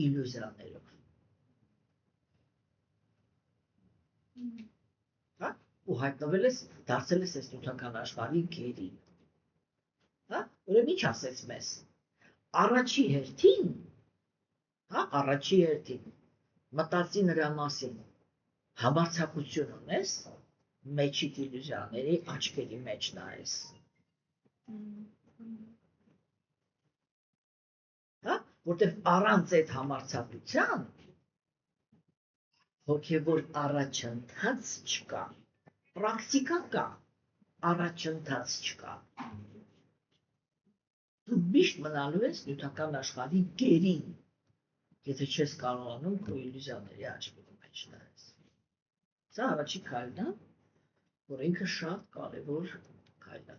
իլյուզիաներով։ Հա, ու հայտնվել ես, դարձել ես այս նյութական աշխարհի գերին։ Հա, ուրեմն ինչ ասեց մեզ։ Առաջի հերթին, հա, առաջի հերթին, մտածի նրա մասին, համարձակություն ունես, մեջիդ իլյուզիաների աչքերի մեջ նայես։ Հա, որտեղ առանց այդ համարձակության հոգևոր առաջընթաց չկա, պրակտիկա կա, առաջընթաց չկա։ Դու միշտ մնալու ես նյութական աշխարհի գերին, եթե չես կարողանում քո իլյուզիաների աչքերի մեջ նայես։ Սա առաջի քայլն է, որ ինքը շատ կարևոր քայլ է։